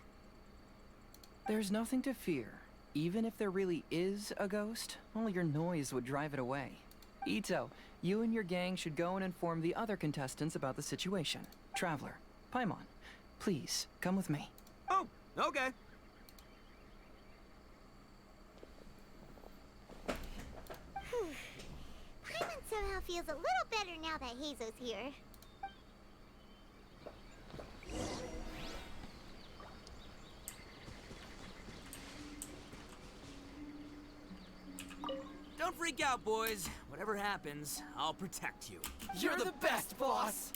There's nothing to fear. Even if there really is a ghost, all your noise would drive it away. Ito, you and your gang should go and inform the other contestants about the situation. Traveler, Paimon, please, come with me. Oh, okay. Paimon somehow feels a little better now that Hazel's here. Don't freak out, boys. Whatever happens, I'll protect you. You're the best, boss!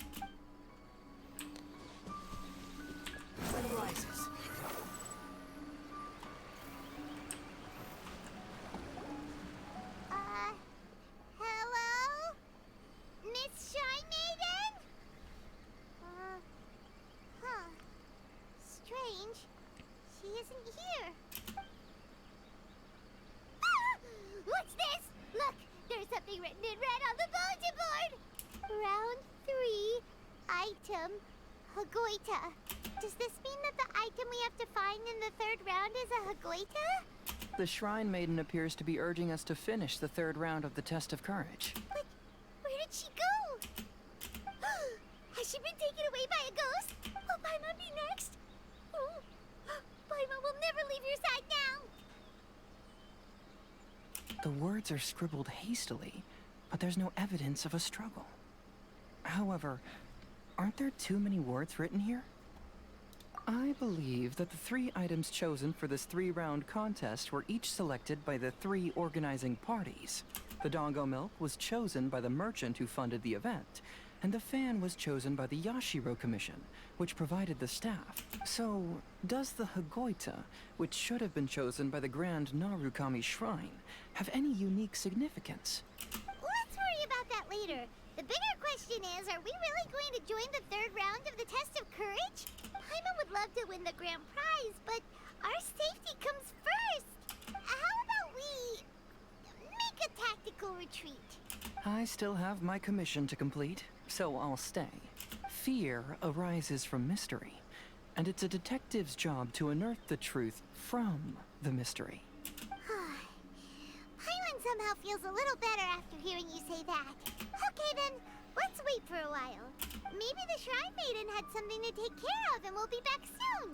Sun rises. Hello? Miss Shy Maiden? Huh. Strange. She isn't here. What's this? Look, there's something written in red on the bulletin board. Round 3, item, Hagoita. Does this mean that the item we have to find in the 3rd round is a Hagoita? The Shrine Maiden appears to be urging us to finish the 3rd round of the Test of Courage. But where did she go? Has she been taken away by a ghost? Will Paimon be next? Oh, Paimon will never leave your side now. The words are scribbled hastily, but there's no evidence of a struggle. However, aren't there too many words written here? I believe that the 3 items chosen for this 3-round contest were each selected by the 3 organizing parties. The Dongo Milk was chosen by the merchant who funded the event, and the fan was chosen by the Yashiro Commission, which provided the staff. So, does the Hagoita, which should have been chosen by the Grand Narukami Shrine, have any unique significance? Let's worry about that later. The bigger question is, are we really going to join the 3rd round of the Test of Courage? Paimon would love to win the grand prize, but our safety comes first. How about we make a tactical retreat? I still have my commission to complete, so I'll stay. Fear arises from mystery, and it's a detective's job to unearth the truth from the mystery. Paimon somehow feels a little better after hearing you say that. Okay then, let's wait for a while. Maybe the Shrine Maiden had something to take care of and we'll be back soon.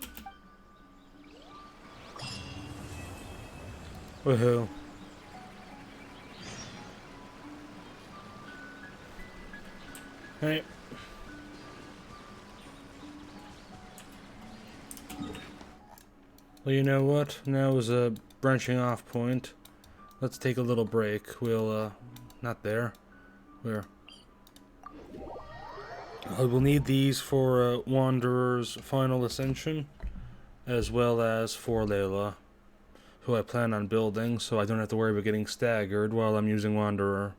Woohoo. Hey. Well, you know what? Now is a branching off point. Let's take a little break. We'll, not there. Where? I will need these for Wanderer's final ascension, as well as for Layla, who I plan on building, so I don't have to worry about getting staggered while I'm using Wanderer.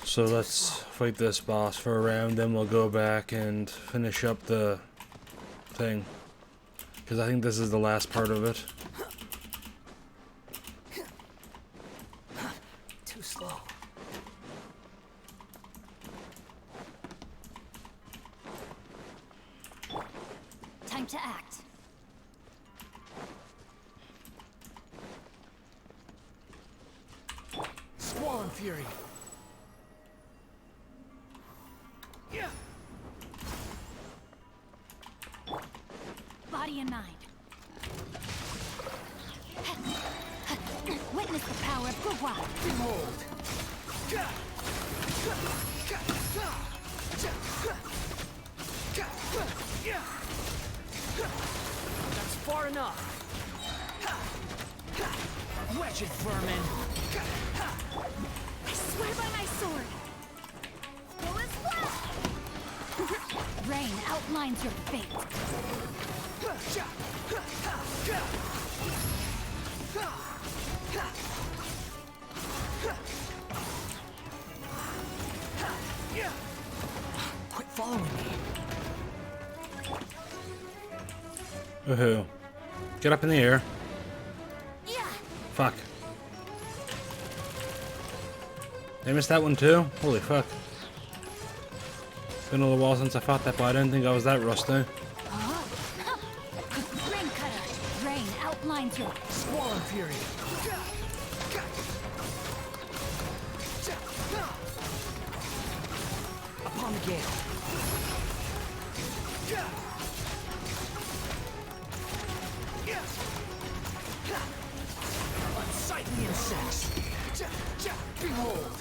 So let's fight this boss for a round, then we'll go back and finish up the thing. Because I think this is the last part of it. Too slow. Time to act. Squall and Fury. Body and mind. Witness the power of Gugwa. Behold. That's far enough. Wretched vermin. I swear by my sword. Rain outlines your fate. Quit following me. Woohoo. Get up in the air. Fuck. Did I miss that one too? Holy fuck. Been a little while since I fought that, but I didn't think I was that rusty. Rain cutter. Rain outlines your Squall and Fury. Upon the gale. Unsightly insects. Behold.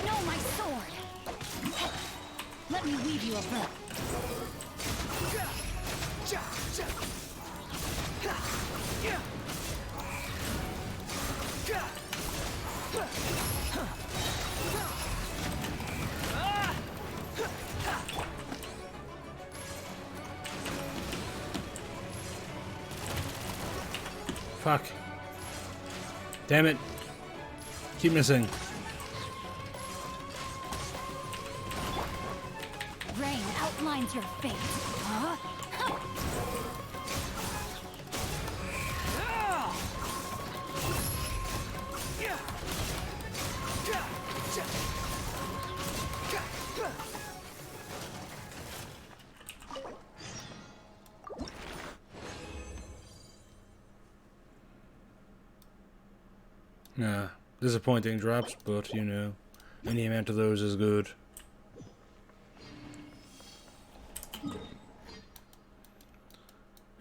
No, my sword. Let me weave you a bow. Fuck. Damn it. Keep missing. Rain outlines your fate. Huh? Yeah, disappointing drops, but you know, any amount of those is good.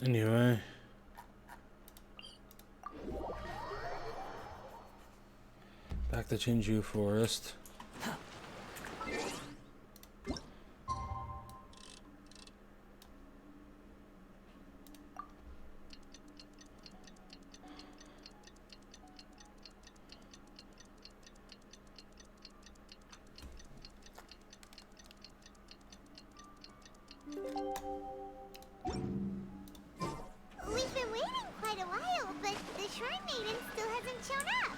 Anyway. Back to Chinju Forest. We've been waiting quite a while, but the Shrine Maiden still hasn't shown up.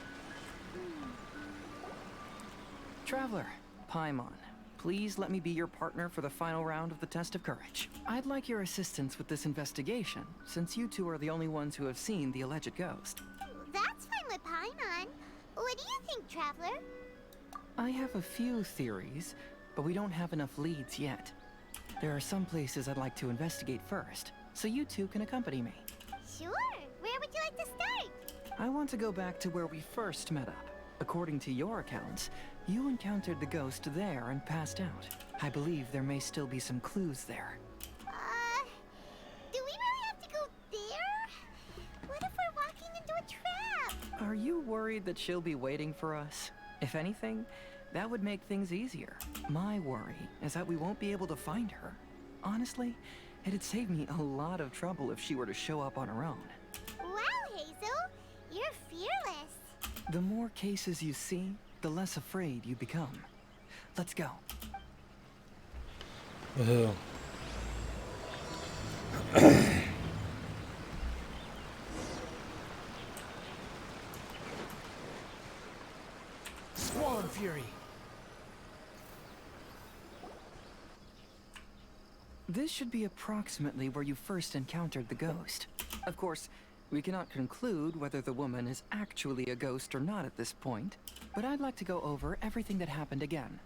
Traveler, Paimon, please let me be your partner for the final round of the Test of Courage. I'd like your assistance with this investigation, since you two are the only ones who have seen the alleged ghost. That's fine with Paimon. What do you think, Traveler? I have a few theories, but we don't have enough leads yet. There are some places I'd like to investigate first, so you two can accompany me. Sure. Where would you like to start? I want to go back to where we first met up. According to your accounts, you encountered the ghost there and passed out. I believe there may still be some clues there. Do we really have to go there? What if we're walking into a trap? Are you worried that she'll be waiting for us? If anything, that would make things easier. My worry is that we won't be able to find her. Honestly, it'd save me a lot of trouble if she were to show up on her own. Wow, Hazel! You're fearless. The more cases you see, the less afraid you become. Let's go. Woohoo. Squall and Fury. This should be approximately where you first encountered the ghost. Of course, we cannot conclude whether the woman is actually a ghost or not at this point, but I'd like to go over everything that happened again.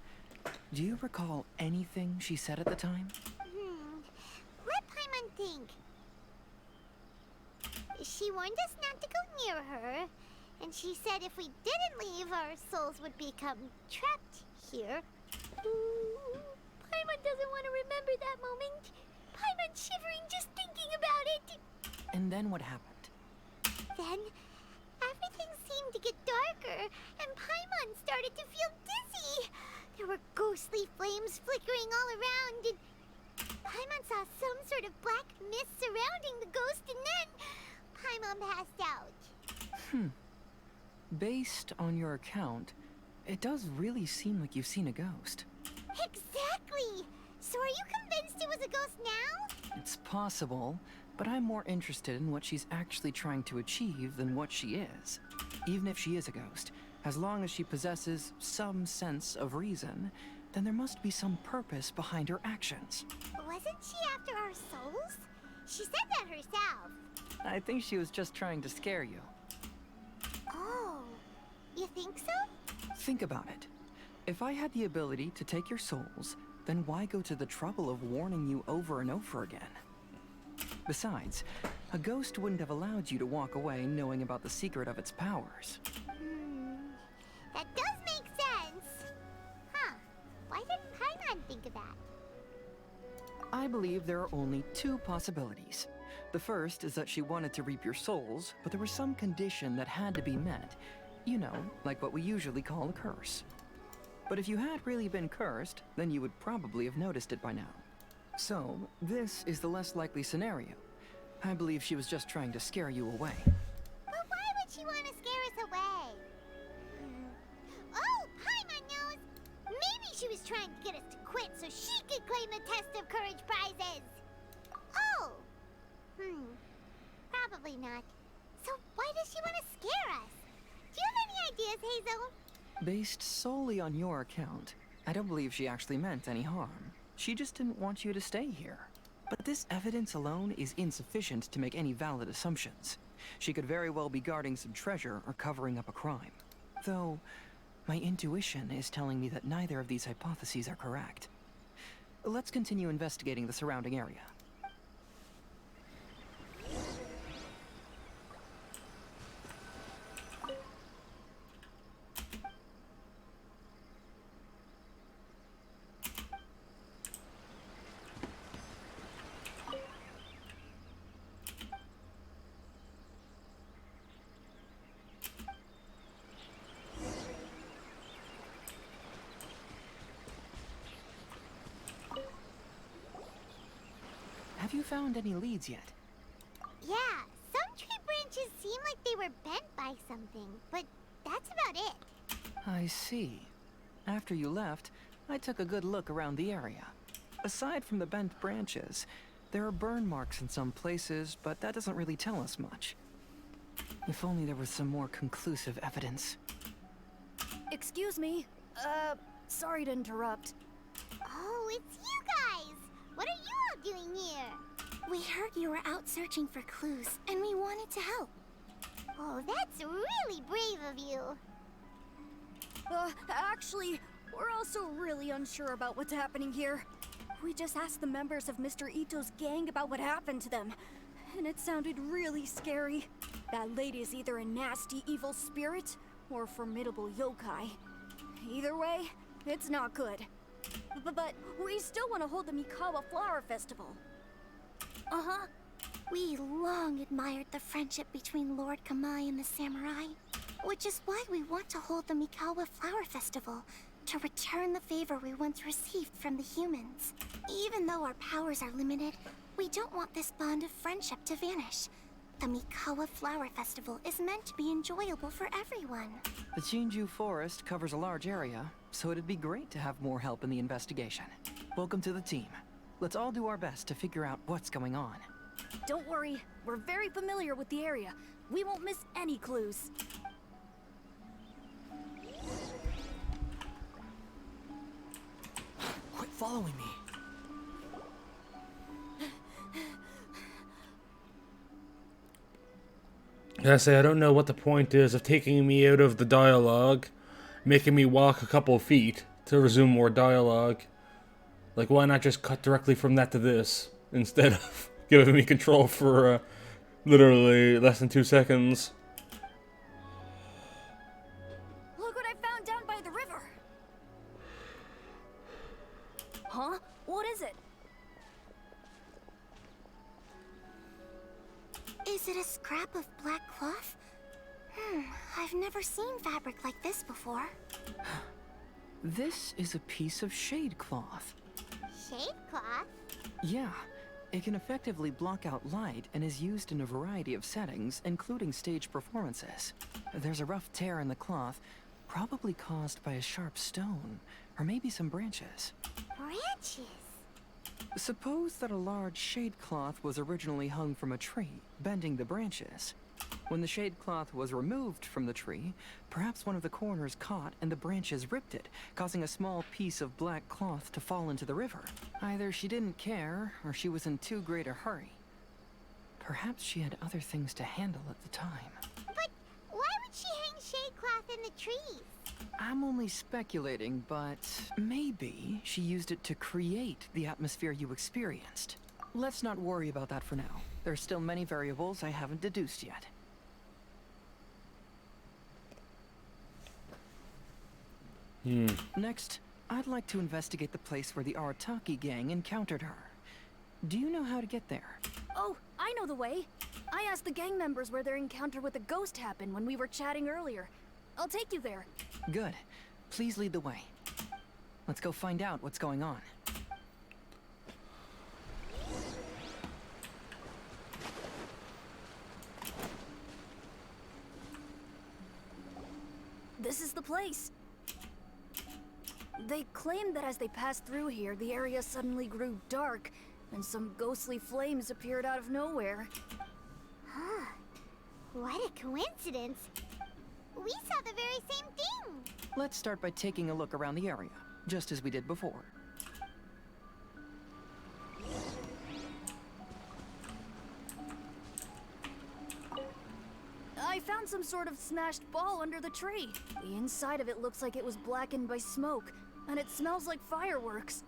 Do you recall anything she said at the time? Let Paimon think. She warned us not to go near her, and she said if we didn't leave, our souls would become trapped here. Ooh, Paimon doesn't want to remember that moment. Paimon's shivering just thinking about it. And then what happened? Then, everything seemed to get darker, and Paimon started to feel dizzy. There were ghostly flames flickering all around, and Paimon saw some sort of black mist surrounding the ghost, and then Paimon passed out. Based on your account, it does really seem like you've seen a ghost. Exactly! So are you convinced it was a ghost now? It's possible, but I'm more interested in what she's actually trying to achieve than what she is. Even if she is a ghost, as long as she possesses some sense of reason, then there must be some purpose behind her actions. Wasn't she after our souls? She said that herself. I think she was just trying to scare you. Oh, you think so? Think about it. If I had the ability to take your souls, then why go to the trouble of warning you over and over again? Besides, a ghost wouldn't have allowed you to walk away knowing about the secret of its powers. That does make sense. Huh. Why didn't Paimon think of that? I believe there are only two possibilities. The first is that she wanted to reap your souls, but there was some condition that had to be met. You know, like what we usually call a curse. But if you had really been cursed, then you would probably have noticed it by now. So, this is the less likely scenario. I believe she was just trying to scare you away. But why would she want to scare us away? Oh, Paimon knows! Maybe she was trying to get us to quit so she could claim the Test of Courage prizes! Oh! Probably not. So why does she want to scare us? Do you have any ideas, Hazel? Based solely on your account, I don't believe she actually meant any harm. She just didn't want you to stay here. But this evidence alone is insufficient to make any valid assumptions. She could very well be guarding some treasure or covering up a crime. Though, my intuition is telling me that neither of these hypotheses are correct. Let's continue investigating the surrounding area. Have you found any leads yet? Yeah, some tree branches seem like they were bent by something, but that's about it. I see. After you left, I took a good look around the area. Aside from the bent branches, there are burn marks in some places, but that doesn't really tell us much. If only there was some more conclusive evidence. Excuse me. Sorry to interrupt. Oh, it's you guys! What are you all doing here? We heard you were out searching for clues, and we wanted to help. Oh, that's really brave of you. Actually, we're also really unsure about what's happening here. We just asked the members of Mr. Ito's gang about what happened to them, and it sounded really scary. That lady is either a nasty evil spirit or a formidable yokai. Either way, it's not good. But we still want to hold the Mikawa Flower Festival. Uh-huh. We long admired the friendship between Lord Kamai and the samurai. Which is why we want to hold the Mikawa Flower Festival, to return the favor we once received from the humans. Even though our powers are limited, we don't want this bond of friendship to vanish. The Mikawa Flower Festival is meant to be enjoyable for everyone. The Chinju Forest covers a large area, so it'd be great to have more help in the investigation. Welcome to the team. Let's all do our best to figure out what's going on. Don't worry, we're very familiar with the area. We won't miss any clues. Quit following me. I say, I don't know what the point is of taking me out of the dialogue, making me walk a couple feet to resume more dialogue. Like, why not just cut directly from that to this, instead of giving me control for, literally less than 2 seconds? Look what I found down by the river! Huh? What is it? Is it a scrap of black cloth? I've never seen fabric like this before. This is a piece of shade cloth. Shade cloth? Yeah, it can effectively block out light and is used in a variety of settings, including stage performances. There's a rough tear in the cloth, probably caused by a sharp stone, or maybe some branches. Branches? Suppose that a large shade cloth was originally hung from a tree, bending the branches. When the shade cloth was removed from the tree, perhaps one of the corners caught and the branches ripped it, causing a small piece of black cloth to fall into the river. Either she didn't care, or she was in too great a hurry. Perhaps she had other things to handle at the time. But why would she hang shade cloth in the trees? I'm only speculating, but maybe she used it to create the atmosphere you experienced. Let's not worry about that for now. There's still many variables I haven't deduced yet. Next, I'd like to investigate the place where the Arataki gang encountered her. Do you know how to get there? Oh, I know the way. I asked the gang members where their encounter with the ghost happened when we were chatting earlier. I'll take you there. Good. Please lead the way. Let's go find out what's going on. This is the place. They claimed that as they passed through here, the area suddenly grew dark, and some ghostly flames appeared out of nowhere. Huh. What a coincidence. We saw the very same thing. Let's start by taking a look around the area, just as we did before. I found some sort of smashed ball under the tree. The inside of it looks like it was blackened by smoke, and it smells like fireworks.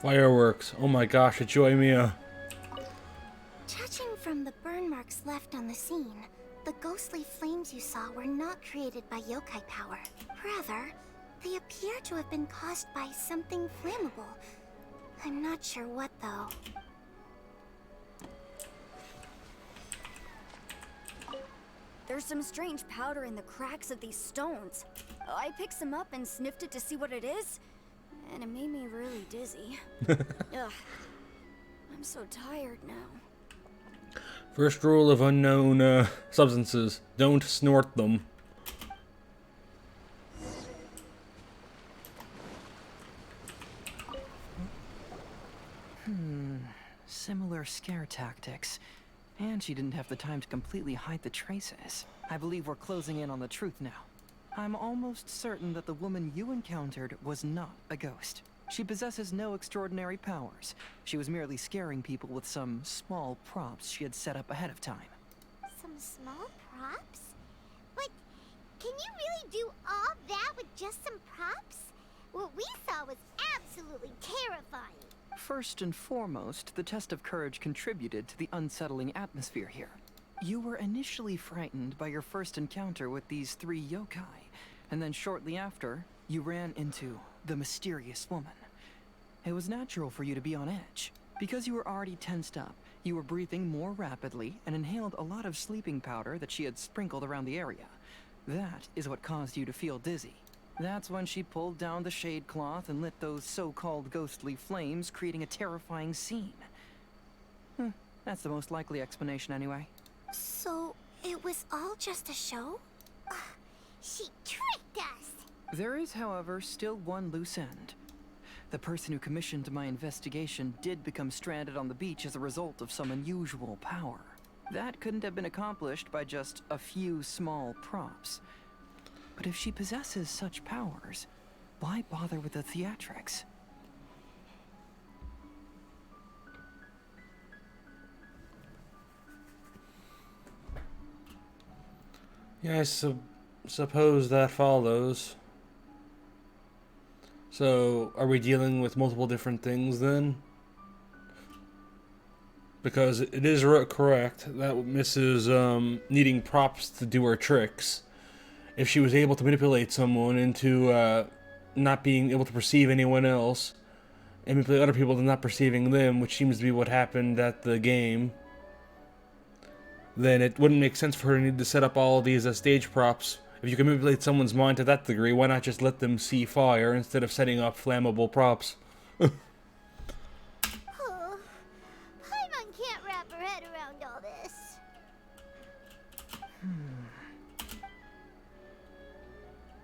Fireworks. Oh my gosh, it's Joy-Mia. Judging from the burn marks left on the scene, the ghostly flames you saw were not created by yokai power. Rather, they appear to have been caused by something flammable. I'm not sure what, though. There's some strange powder in the cracks of these stones. I picked some up and sniffed it to see what it is, and it made me really dizzy. Ugh. I'm so tired now. First rule of unknown substances. Don't snort them. Similar scare tactics. And she didn't have the time to completely hide the traces. I believe we're closing in on the truth now. I'm almost certain that the woman you encountered was not a ghost. She possesses no extraordinary powers. She was merely scaring people with some small props she had set up ahead of time. Some small props? But can you really do all that with just some props? What we saw was absolutely terrifying. First and foremost, the test of courage contributed to the unsettling atmosphere here. You were initially frightened by your first encounter with these 3 yokai, and then shortly after, you ran into the mysterious woman. It was natural for you to be on edge. Because you were already tensed up, You were breathing more rapidly and inhaled a lot of sleeping powder that she had sprinkled around the area. That is what caused you to feel dizzy. That's when she pulled down the shade cloth and lit those so-called ghostly flames, creating a terrifying scene. That's the most likely explanation anyway. So, it was all just a show? She tricked us! There is, however, still one loose end. The person who commissioned my investigation did become stranded on the beach as a result of some unusual power. That couldn't have been accomplished by just a few small props. But if she possesses such powers, why bother with the theatrics? Yeah, suppose that follows. So, are we dealing with multiple different things then? Because it is correct that Mrs. Needing props to do her tricks, if she was able to manipulate someone into not being able to perceive anyone else, and manipulate other people to not perceiving them, which seems to be what happened at the game, then it wouldn't make sense for her to need to set up all these stage props. If you can manipulate someone's mind to that degree, why not just let them see fire instead of setting up flammable props? Paimon can't wrap her head around all this.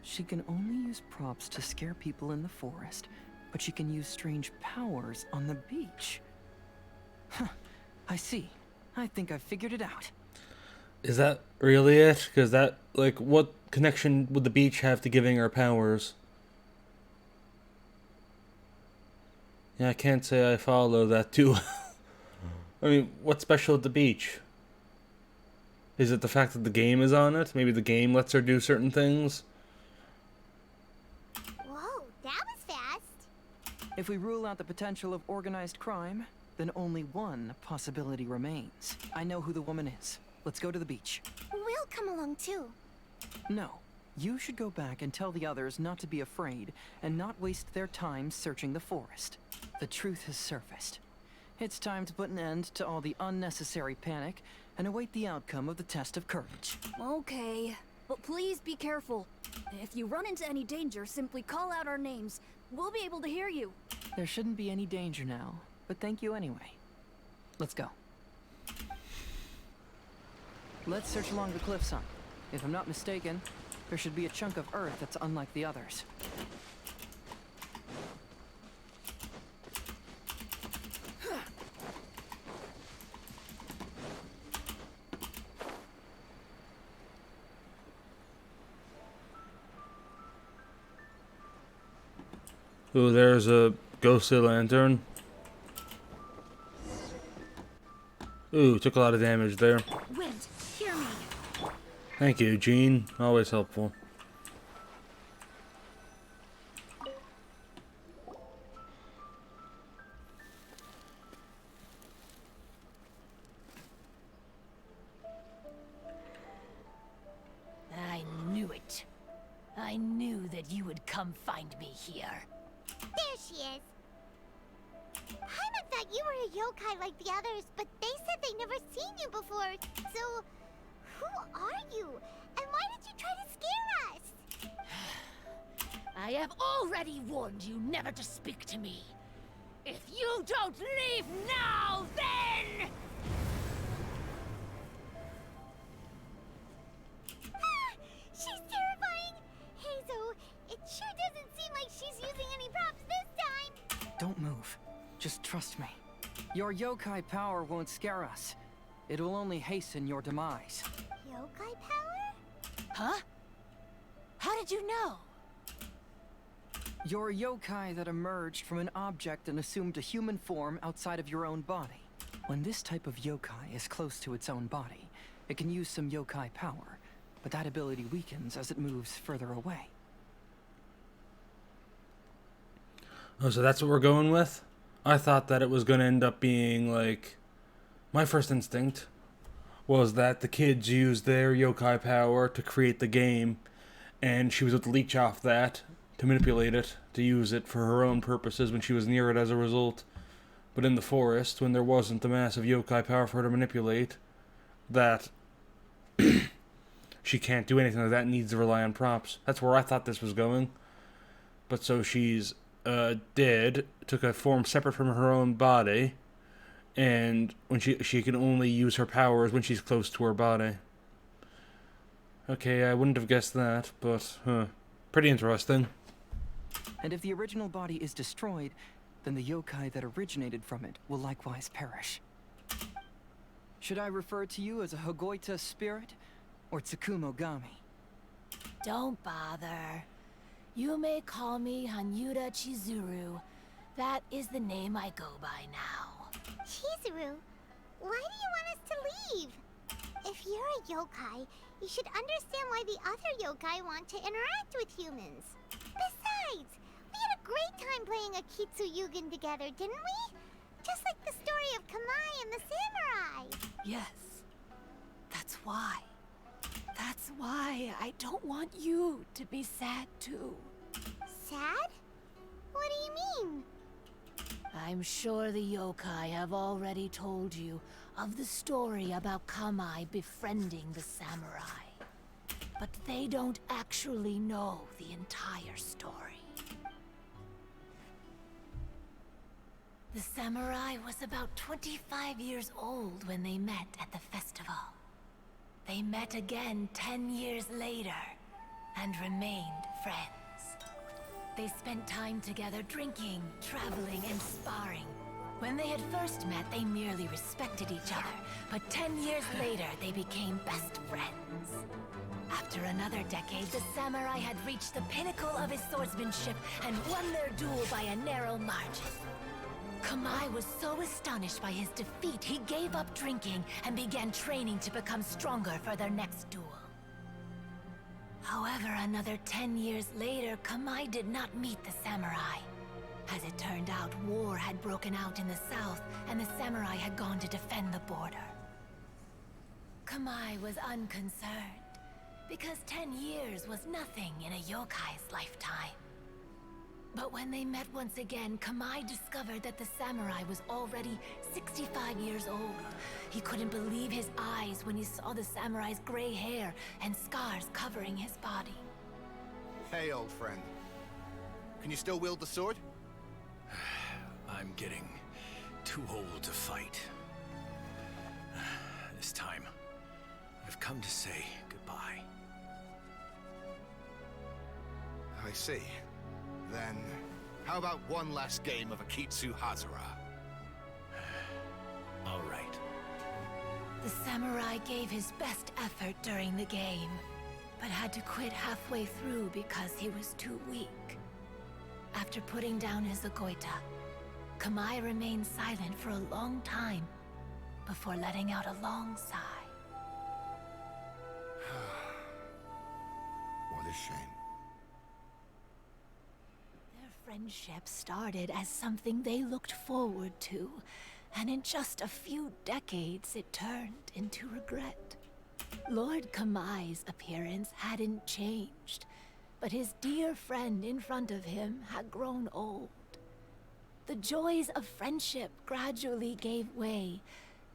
She can only use props to scare people in the forest, but she can use strange powers on the beach. Huh, I see. I think I've figured it out. Is that really it? Because that, like, what connection would the beach have to giving her powers? Yeah, I can't say I follow that too well. I mean, what's special at the beach? Is it the fact that the game is on it? Maybe the game lets her do certain things? Whoa, that was fast. If we rule out the potential of organized crime, then only one possibility remains. I know who the woman is. Let's go to the beach. We'll come along too. No. You should go back and tell the others not to be afraid and not waste their time searching the forest. The truth has surfaced. It's time to put an end to all the unnecessary panic and await the outcome of the test of courage. Okay, but please be careful. If you run into any danger, simply call out our names. We'll be able to hear you. There shouldn't be any danger now, but thank you anyway. Let's go. Let's search along the cliffside. If I'm not mistaken, there should be a chunk of earth that's unlike the others. Ooh, there's a ghostly lantern. Ooh, took a lot of damage there. Wind, hear me. Thank you, Gene. Always helpful. I knew it. I knew that you would come find me here. There she is. Paimon thought you were a yokai like the others, but they said they never seen you before. So, who are you? And why did you try to scare us? I have already warned you never to speak to me. If you don't leave now, then... She's terrifying! Hazel, it sure doesn't seem like she's using any props this time! Don't move. Just trust me. Your yokai power won't scare us. It will only hasten your demise. Yokai power? Huh? How did you know? You're a yokai that emerged from an object and assumed a human form outside of your own body. When this type of yokai is close to its own body, it can use some yokai power, but that ability weakens as it moves further away. Oh, so that's what we're going with? I thought that it was going to end up being, like... My first instinct was that the kids used their yokai power to create the game, and she was able to leech off that, to manipulate it, to use it for her own purposes when she was near it as a result. But in the forest, when there wasn't the massive yokai power for her to manipulate, that she can't do anything like that, needs to rely on props. That's where I thought this was going. But so she's dead, took a form separate from her own body, and when she can only use her powers when she's close to her body. Okay, I wouldn't have guessed that, but pretty interesting. And if the original body is destroyed, then the yokai that originated from it will likewise perish. Should I refer to you as a Hagoita spirit or Tsukumo Gami? Don't bother. You may call me Hanyuda Chizuru. That is the name I go by now. Chizuru, why do you want us to leave? If you're a yokai, you should understand why the other yokai want to interact with humans. Besides, we had a great time playing Akitsu Yugen together, didn't we? Just like the story of Kamai and the samurai. Yes. That's why. That's why I don't want you to be sad too. Sad? What do you mean? I'm sure the yokai have already told you of the story about Kamai befriending the samurai. But they don't actually know the entire story. The samurai was about 25 years old when they met at the festival. They met again 10 years later and remained friends. They spent time together drinking, traveling, and sparring. When they had first met, they merely respected each other, but 10 years later, they became best friends. After another decade, the samurai had reached the pinnacle of his swordsmanship and won their duel by a narrow margin. Kamai was so astonished by his defeat, he gave up drinking and began training to become stronger for their next duel. However, another 10 years later, Kamai did not meet the samurai. As it turned out, war had broken out in the south, and the samurai had gone to defend the border. Kamai was unconcerned, because 10 years was nothing in a yokai's lifetime. But when they met once again, Kamai discovered that the samurai was already 65 years old. He couldn't believe his eyes when he saw the samurai's gray hair and scars covering his body. Hey, old friend. Can you still wield the sword? I'm getting too old to fight. This time, I've come to say goodbye. I see. Then, how about one last game of Akitsu Hazara? All right. The samurai gave his best effort during the game, but had to quit halfway through because he was too weak. After putting down his Agoita, Kamai remained silent for a long time before letting out a long sigh. What a shame. Their friendship started as something they looked forward to, and in just a few decades it turned into regret. Lord Kamai's appearance hadn't changed, but his dear friend in front of him had grown old. The joys of friendship gradually gave way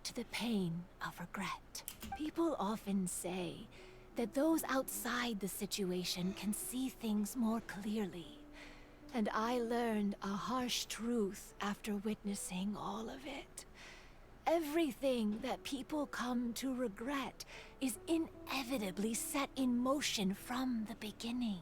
to the pain of regret. People often say that those outside the situation can see things more clearly. And I learned a harsh truth after witnessing all of it. Everything that people come to regret is inevitably set in motion from the beginning.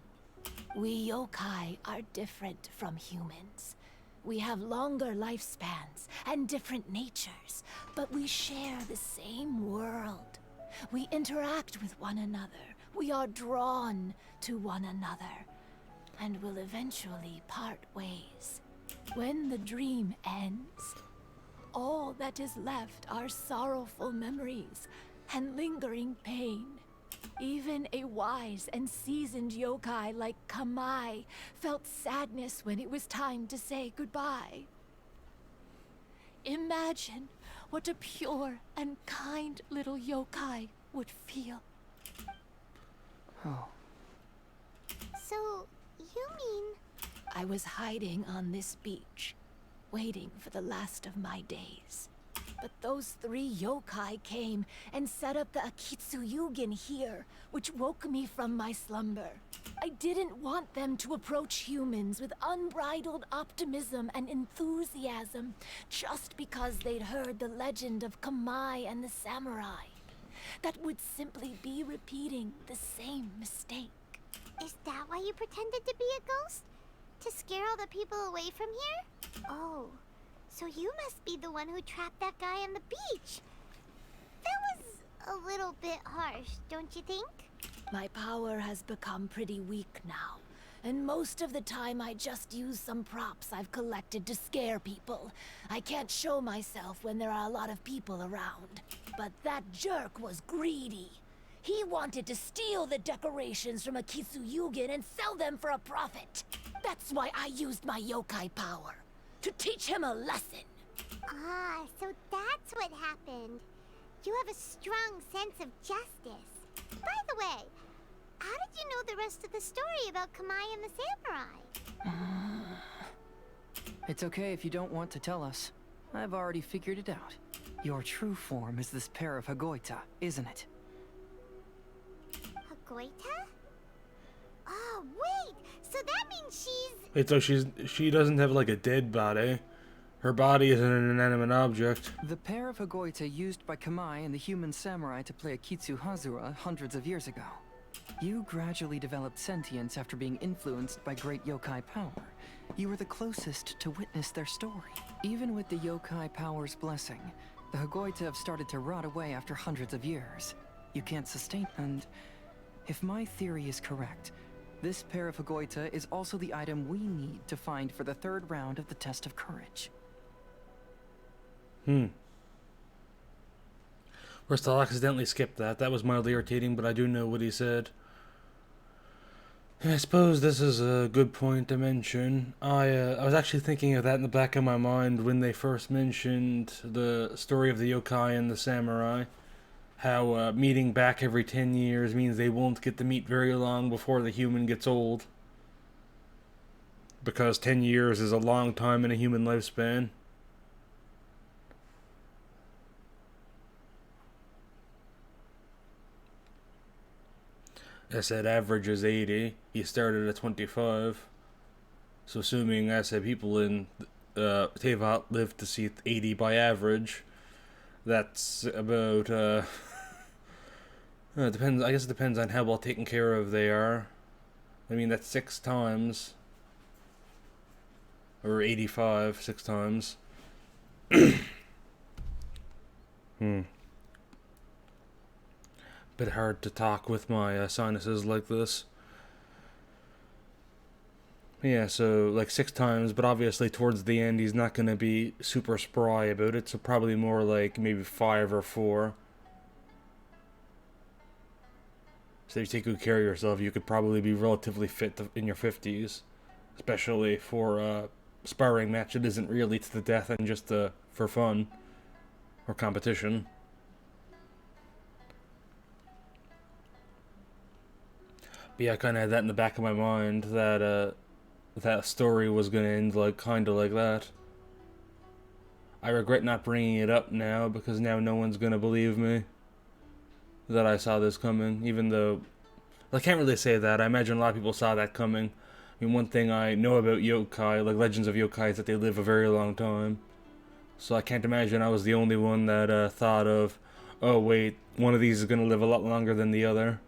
We yokai are different from humans. We have longer lifespans and different natures, but we share the same world. We interact with one another. We are drawn to one another, and will eventually part ways. When the dream ends, all that is left are sorrowful memories and lingering pain. Even a wise and seasoned yokai like Kamai felt sadness when it was time to say goodbye. Imagine what a pure and kind little yokai would feel. Oh. So, you mean... I was hiding on this beach, waiting for the last of my days. But those 3 yokai came and set up the Akitsuyugin here, which woke me from my slumber. I didn't want them to approach humans with unbridled optimism and enthusiasm just because they'd heard the legend of Kamai and the samurai. That would simply be repeating the same mistake. Is that why you pretended to be a ghost? To scare all the people away from here? Oh, so you must be the one who trapped that guy on the beach. That was a little bit harsh, don't you think? My power has become pretty weak now, and most of the time I just use some props I've collected to scare people. I can't show myself when there are a lot of people around. But that jerk was greedy. He wanted to steal the decorations from Akitsuyugin and sell them for a profit. That's why I used my yokai power, to teach him a lesson. Ah, so that's what happened. You have a strong sense of justice. By the way, how did you know the rest of the story about Kamai and the samurai? It's okay if you don't want to tell us. I've already figured it out. Your true form is this pair of Hagoita, isn't it? Hagoita? Oh, wait! So that means she's... Wait, so she doesn't have like a dead body. Her body is an inanimate object. The pair of Hagoita used by Kamai and the human samurai to play Akitsu Hazura hundreds of years ago. You gradually developed sentience after being influenced by great yokai power. You were the closest to witness their story. Even with the yokai power's blessing, the Hagoita have started to rot away after hundreds of years. You can't sustain... And if my theory is correct, this pair of Hagoita is also the item we need to find for the 3rd round of the test of courage. First, I'll accidentally skip that. That was mildly irritating, but I do know what he said. And I suppose this is a good point to mention. I was actually thinking of that in the back of my mind when they first mentioned the story of the yokai and the samurai. How meeting back every 10 years means they won't get to meet very long before the human gets old. Because 10 years is a long time in a human lifespan. I said average is 80. He started at 25. So assuming I said people in Tevat live to see 80 by average, that's about depends. I guess it depends on how well taken care of they are. I mean, that's 6 times, or 85 6 times. Bit hard to talk with my sinuses like this. Yeah, so like 6 times, but obviously towards the end he's not going to be super spry about it, so probably more like maybe 5 or 4. So if you take good care of yourself, you could probably be relatively fit in your 50s. Especially for a sparring match that isn't really to the death and just for fun. Or competition. But yeah, I kind of had that in the back of my mind, that that story was going to end like kind of like that. I regret not bringing it up now, because now no one's going to believe me that I saw this coming, even though... I can't really say that. I imagine a lot of people saw that coming. I mean, one thing I know about yokai, like Legends of Yokai, is that they live a very long time. So I can't imagine I was the only one that thought of, oh wait, one of these is going to live a lot longer than the other.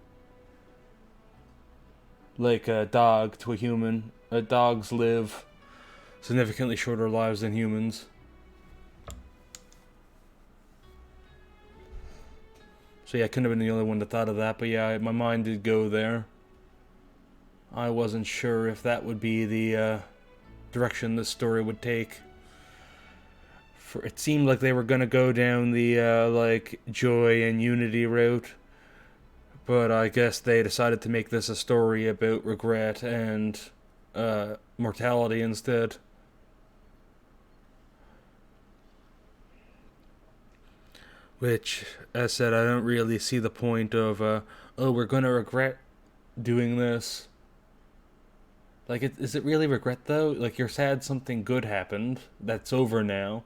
Like a dog to a human. Dogs live significantly shorter lives than humans. So yeah, I couldn't have been the only one that thought of that, but yeah, my mind did go there. I wasn't sure if that would be the direction this story would take. It seemed like they were going to go down the like joy and unity route. But I guess they decided to make this a story about regret and mortality instead. Which, as I said, I don't really see the point of, oh, we're going to regret doing this. Like, is it really regret, though? Like, you're sad something good happened, that's over now,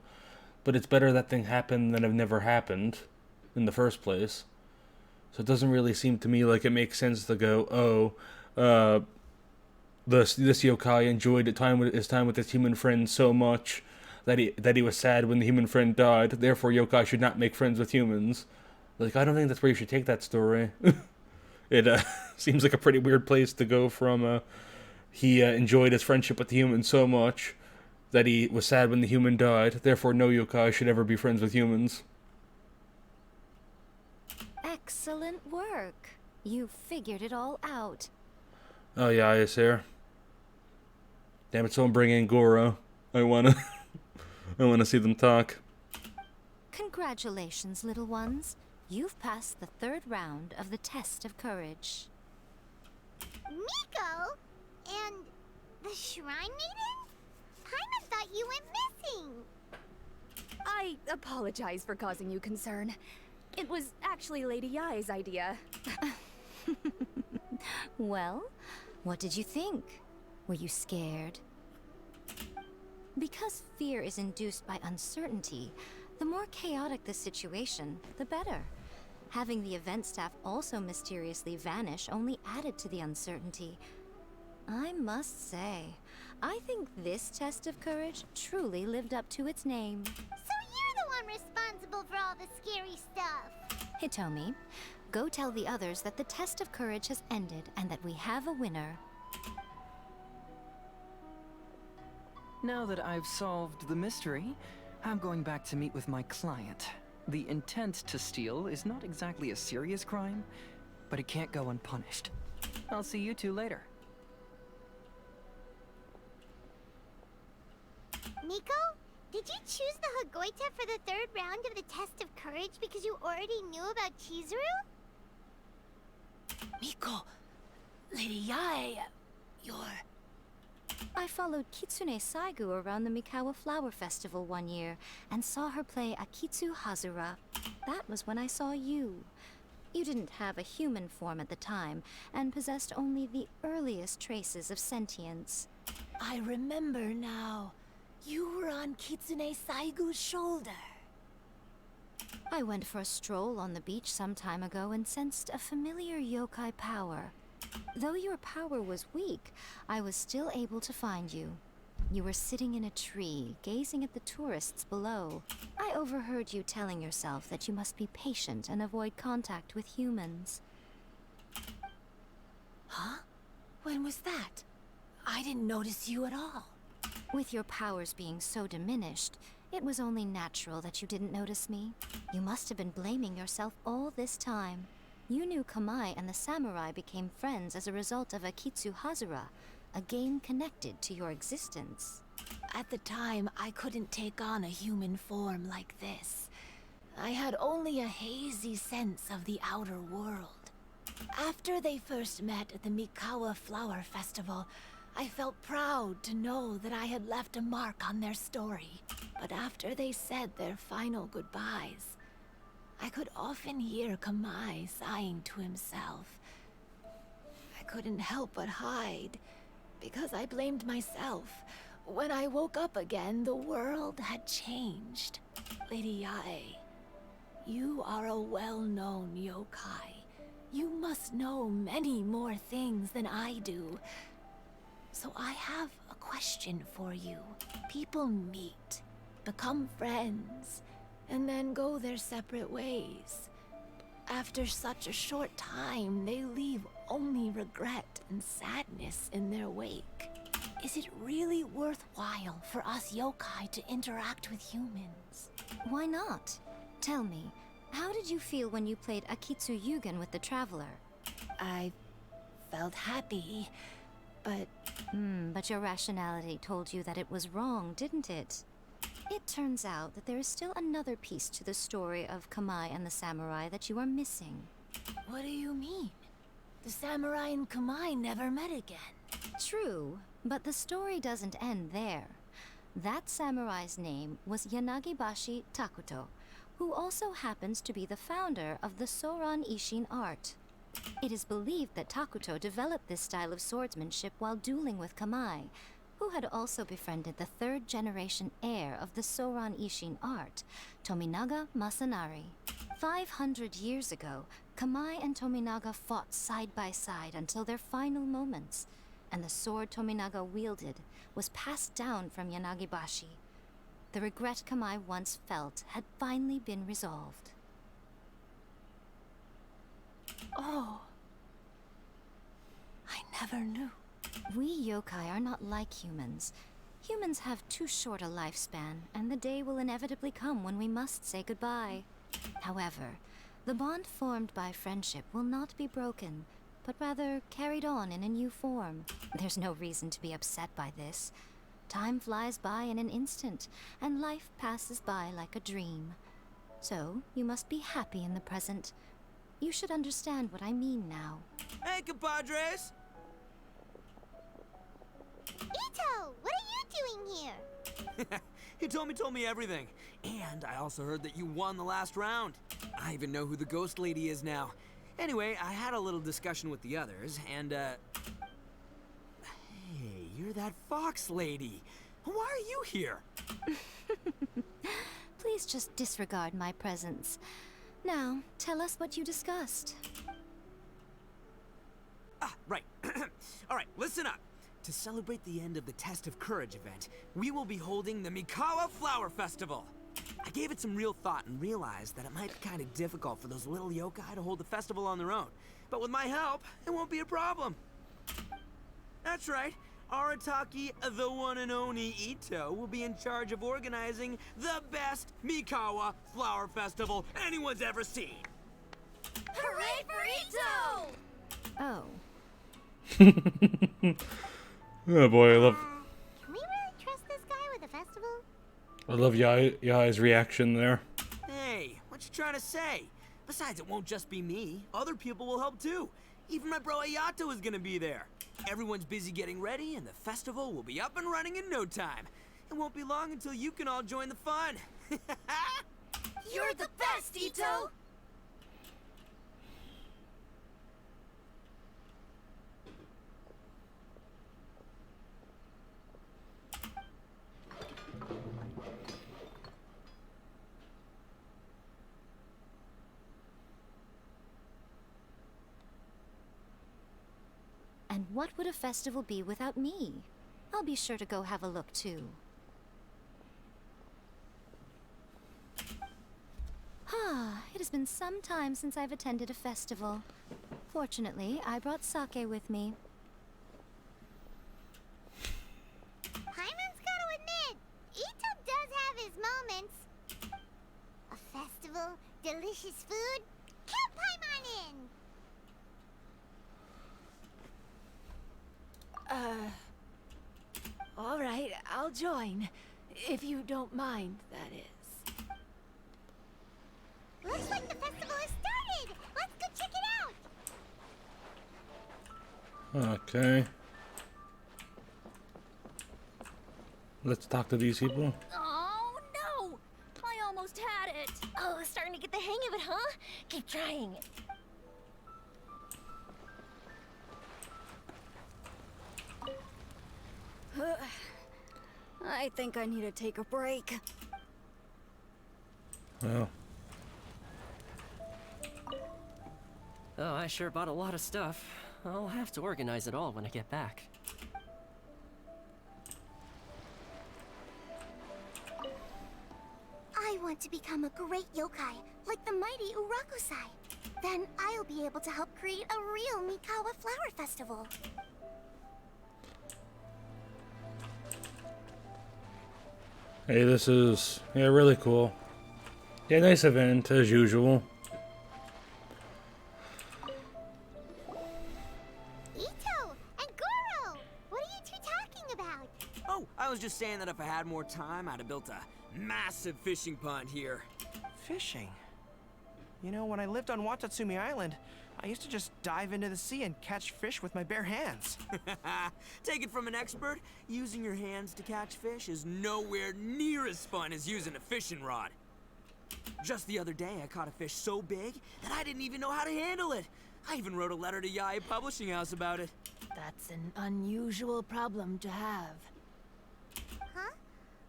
but it's better that thing happened than it never happened in the first place. So it doesn't really seem to me like it makes sense to go, this yokai enjoyed his time with his human friend so much that he was sad when the human friend died. Therefore, yokai should not make friends with humans. Like, I don't think that's where you should take that story. It seems like a pretty weird place to go from. He enjoyed his friendship with the human so much that he was sad when the human died. Therefore, no yokai should ever be friends with humans. Excellent work. You figured it all out. Oh yeah, I here. Damn it! Someone bring in Goro. I wanna see them talk. Congratulations, little ones. You've passed the 3rd round of the test of courage. Miko? And the Shrine Maiden? Paimon thought you went missing. I apologize for causing you concern. It was actually Lady Yai's idea. Well, what did you think? Were you scared? Because fear is induced by uncertainty, the more chaotic the situation, the better. Having the event staff also mysteriously vanish only added to the uncertainty. I must say, I think this test of courage truly lived up to its name. So you're the one responsible for all the scary stuff. Hitomi, go tell the others that the test of courage has ended and that we have a winner. Now that I've solved the mystery, I'm going back to meet with my client. The intent to steal is not exactly a serious crime, but it can't go unpunished. I'll see you two later. Miko, did you choose the Hagoita for the 3rd round of the test of courage because you already knew about Chizuru? Miko, Lady Yai, you're... I followed Kitsune Saigu around the Mikawa Flower Festival one year and saw her play Akitsu Hazura. That was when I saw you. You didn't have a human form at the time and possessed only the earliest traces of sentience. I remember now. You were on Kitsune Saigu's shoulder. I went for a stroll on the beach some time ago and sensed a familiar yokai power. Though your power was weak, I was still able to find you. You were sitting in a tree, gazing at the tourists below. I overheard you telling yourself that you must be patient and avoid contact with humans. Huh? When was that? I didn't notice you at all. With your powers being so diminished, it was only natural that you didn't notice me. You must have been blaming yourself all this time. You knew Kamai and the samurai became friends as a result of Akitsu Hazura, a game connected to your existence. At the time, I couldn't take on a human form like this. I had only a hazy sense of the outer world. After they first met at the Mikawa Flower Festival, I felt proud to know that I had left a mark on their story. But after they said their final goodbyes, I could often hear Kamai sighing to himself. I couldn't help but hide, because I blamed myself. When I woke up again, the world had changed. Lady Yae, you are a well-known yokai. You must know many more things than I do. So I have a question for you. People meet, become friends, and then go their separate ways. After such a short time, they leave only regret and sadness in their wake. Is it really worthwhile for us yokai to interact with humans? Why not? Tell me, how did you feel when you played Akitsu Yugen with the Traveler? I felt happy, but... But your rationality told you that it was wrong, didn't it? It turns out that there is still another piece to the story of Kamai and the samurai that you are missing. What do you mean? The samurai and Kamai never met again. True, but the story doesn't end there. That samurai's name was Yanagibashi Takuto, who also happens to be the founder of the Soran Ishin art. It is believed that Takuto developed this style of swordsmanship while dueling with Kamai, who had also befriended the third-generation heir of the Soran Ishin art, Tominaga Masanari. 500 years ago, Kamai and Tominaga fought side by side until their final moments, and the sword Tominaga wielded was passed down from Yanagibashi. The regret Kamai once felt had finally been resolved. Oh. I never knew. We yokai are not like humans. Humans have too short a lifespan, and the day will inevitably come when we must say goodbye. However, the bond formed by friendship will not be broken, but rather carried on in a new form. There's no reason to be upset by this. Time flies by in an instant, and life passes by like a dream. So, you must be happy in the present. You should understand what I mean now. Hey, compadres! Ito, what are you doing here? He told me everything. And I also heard that you won the last round. I even know who the ghost lady is now. Anyway, I had a little discussion with the others, and, Hey, you're that fox lady. Why are you here? Please just disregard my presence. Now, tell us what you discussed. Ah, right. All right, listen up. To celebrate the end of the Test of Courage event, we will be holding the Mikawa Flower Festival. I gave it some real thought and realized that it might be kind of difficult for those little yokai to hold the festival on their own. But with my help, it won't be a problem. That's right. Arataki, the one and only Ito, will be in charge of organizing the best Mikawa Flower Festival anyone's ever seen. Hooray for Ito! Oh. Oh boy, I love Can we really trust this guy with a festival? Yai's reaction there. Hey, what you trying to say? Besides, it won't just be me. Other people will help too. Even my bro Ayato is gonna be there. Everyone's busy getting ready, and the festival will be up and running in no time. It won't be long until you can all join the fun. You're the best, Ito! And what would a festival be without me? I'll be sure to go have a look too. It has been some time since I've attended a festival. Fortunately, I brought sake with me. Paimon's gotta admit, Ito does have his moments. A festival, delicious food, count Paimon in! All right, I'll join. If you don't mind, that is. Looks like the festival has started! Let's go check it out! Okay. Let's talk to these people. Oh, no! I almost had it! Oh, starting to get the hang of it, huh? Keep trying. I think I need to take a break. Well. Oh, I sure bought a lot of stuff. I'll have to organize it all when I get back. I want to become a great yokai, like the mighty Urakusai. Then I'll be able to help create a real Mikawa Flower Festival. Hey, this is, really cool. Yeah, nice event, as usual. Ito and Goro! What are you two talking about? Oh, I was just saying that if I had more time, I'd have built a massive fishing pond here. Fishing? You know, when I lived on Watatsumi Island, I used to just dive into the sea and catch fish with my bare hands. Take it from an expert, using your hands to catch fish is nowhere near as fun as using a fishing rod. Just the other day, I caught a fish so big that I didn't even know how to handle it. I even wrote a letter to Yae Publishing House about it. That's an unusual problem to have. Huh?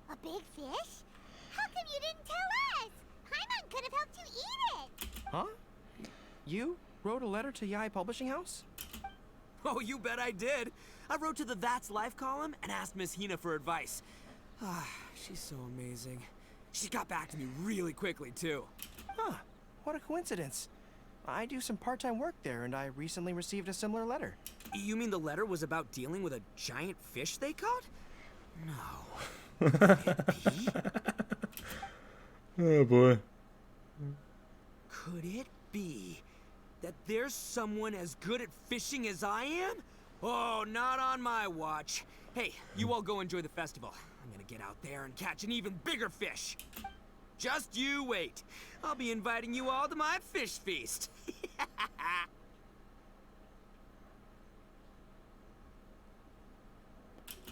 A big fish? How come you didn't tell us? Paimon could have helped you eat it. Huh? You wrote a letter to Yae Publishing House? Oh, you bet I did. I wrote to the That's Life column and asked Miss Hina for advice. Ah, she's so amazing. She got back to me really quickly, too. Huh. What a coincidence. I do some part-time work there, and I recently received a similar letter. You mean the letter was about dealing with a giant fish they caught? No. Could it be? Oh boy. Could it be that there's someone as good at fishing as I am? Oh, not on my watch. Hey, you all go enjoy the festival. I'm gonna get out there and catch an even bigger fish. Just you wait. I'll be inviting you all to my fish feast.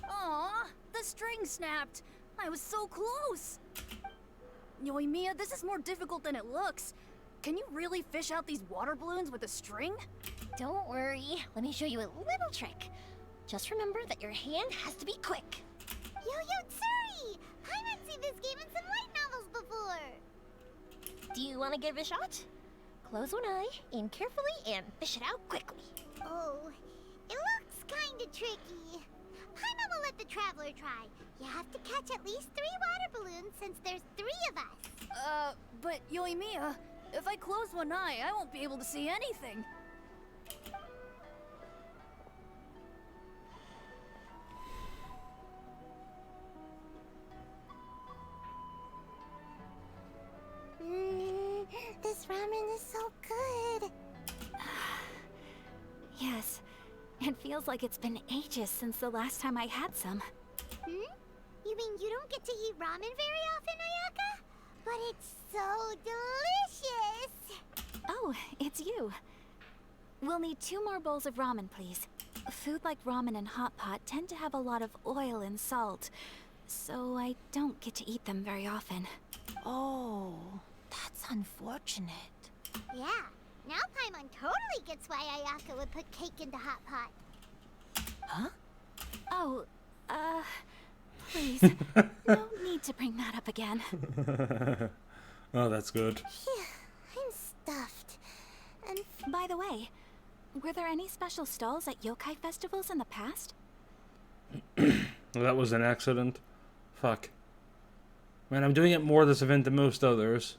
Aw, the string snapped. I was so close. Yoimiya, this is more difficult than it looks. Can you really fish out these water balloons with a string? Don't worry. Let me show you a little trick. Just remember that your hand has to be quick. Yo-Yo Tsuri! Paimon's seen this game in some light novels before. Do you want to give it a shot? Close one eye, aim carefully, and fish it out quickly. Oh, it looks kinda tricky. Paimon will let the traveler try. You have to catch at least 3 water balloons since there's 3 of us. But Yoimiya, if I close one eye, I won't be able to see anything. This ramen is so good. Yes, it feels like it's been ages since the last time I had some. You mean you don't get to eat ramen very often, Ayaka? But it's so delicious! Oh, it's you. We'll need 2 more bowls of ramen, please. Food like ramen and hot pot tend to have a lot of oil and salt, so I don't get to eat them very often. Oh, that's unfortunate. Yeah, now Paimon totally gets why Ayaka would put cake into hot pot. Huh? Oh, please, no need to bring that up again. Oh, that's good. Phew, I'm stuffed. And by the way, were there any special stalls at yokai festivals in the past? That was an accident. Fuck. Man, I'm doing it more this event than most others.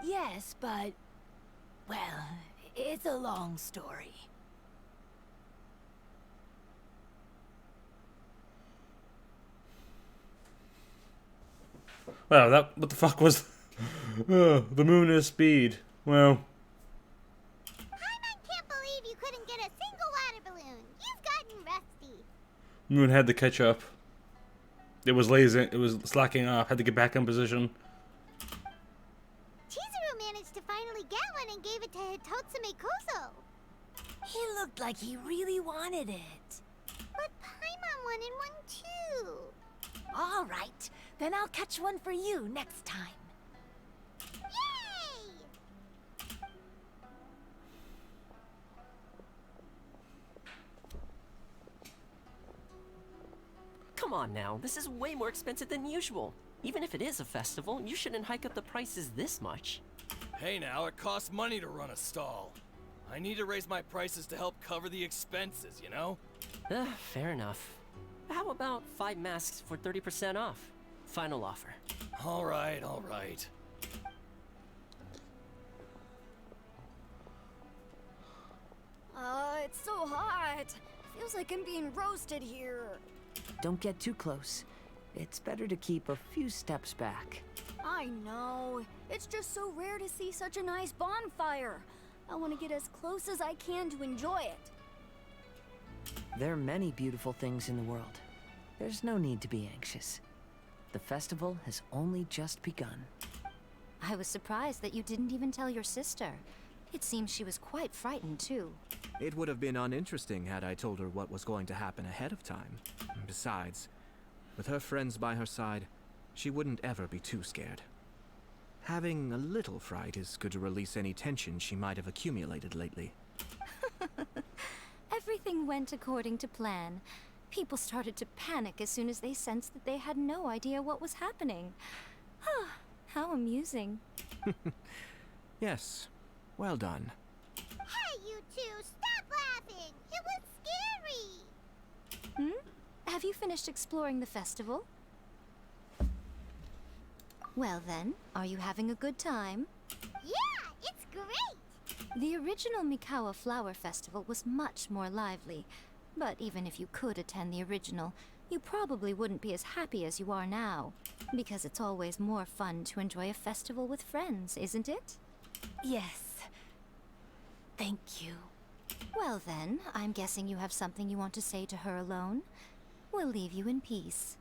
Yes, but... well, it's a long story. Wow, what the fuck was... the moon is speed. Well... Paimon can't believe you couldn't get a single water balloon. You've gotten rusty. Moon had to catch up. It was lazy. It was slacking off. Had to get back in position. Chizuru managed to finally get one and gave it to Hitotsume Kozo. He looked like he really wanted it. But Paimon wanted one too. All right, then I'll catch one for you next time. Yay! Come on now, this is way more expensive than usual. Even if it is a festival, you shouldn't hike up the prices this much. Hey now, it costs money to run a stall. I need to raise my prices to help cover the expenses, you know? Fair enough. How about 5 masks for 30% off? Final offer. All right, all right. It's so hot. Feels like I'm being roasted here. Don't get too close. It's better to keep a few steps back. I know. It's just so rare to see such a nice bonfire. I want to get as close as I can to enjoy it. There are many beautiful things in the world. There's no need to be anxious. The festival has only just begun. I was surprised that you didn't even tell your sister. It seems she was quite frightened, too. It would have been uninteresting had I told her what was going to happen ahead of time. Besides, with her friends by her side, she wouldn't ever be too scared. Having a little fright is good to release any tension she might have accumulated lately. went according to plan. People started to panic as soon as they sensed that they had no idea what was happening. How amusing. Yes, well done. Hey, you two, stop laughing! It was scary! Have you finished exploring the festival? Well then, are you having a good time? Yeah, it's great! The original Mikawa Flower Festival was much more lively, but even if you could attend the original, you probably wouldn't be as happy as you are now, because it's always more fun to enjoy a festival with friends, isn't it? Yes. Thank you. Well then, I'm guessing you have something you want to say to her alone. We'll leave you in peace.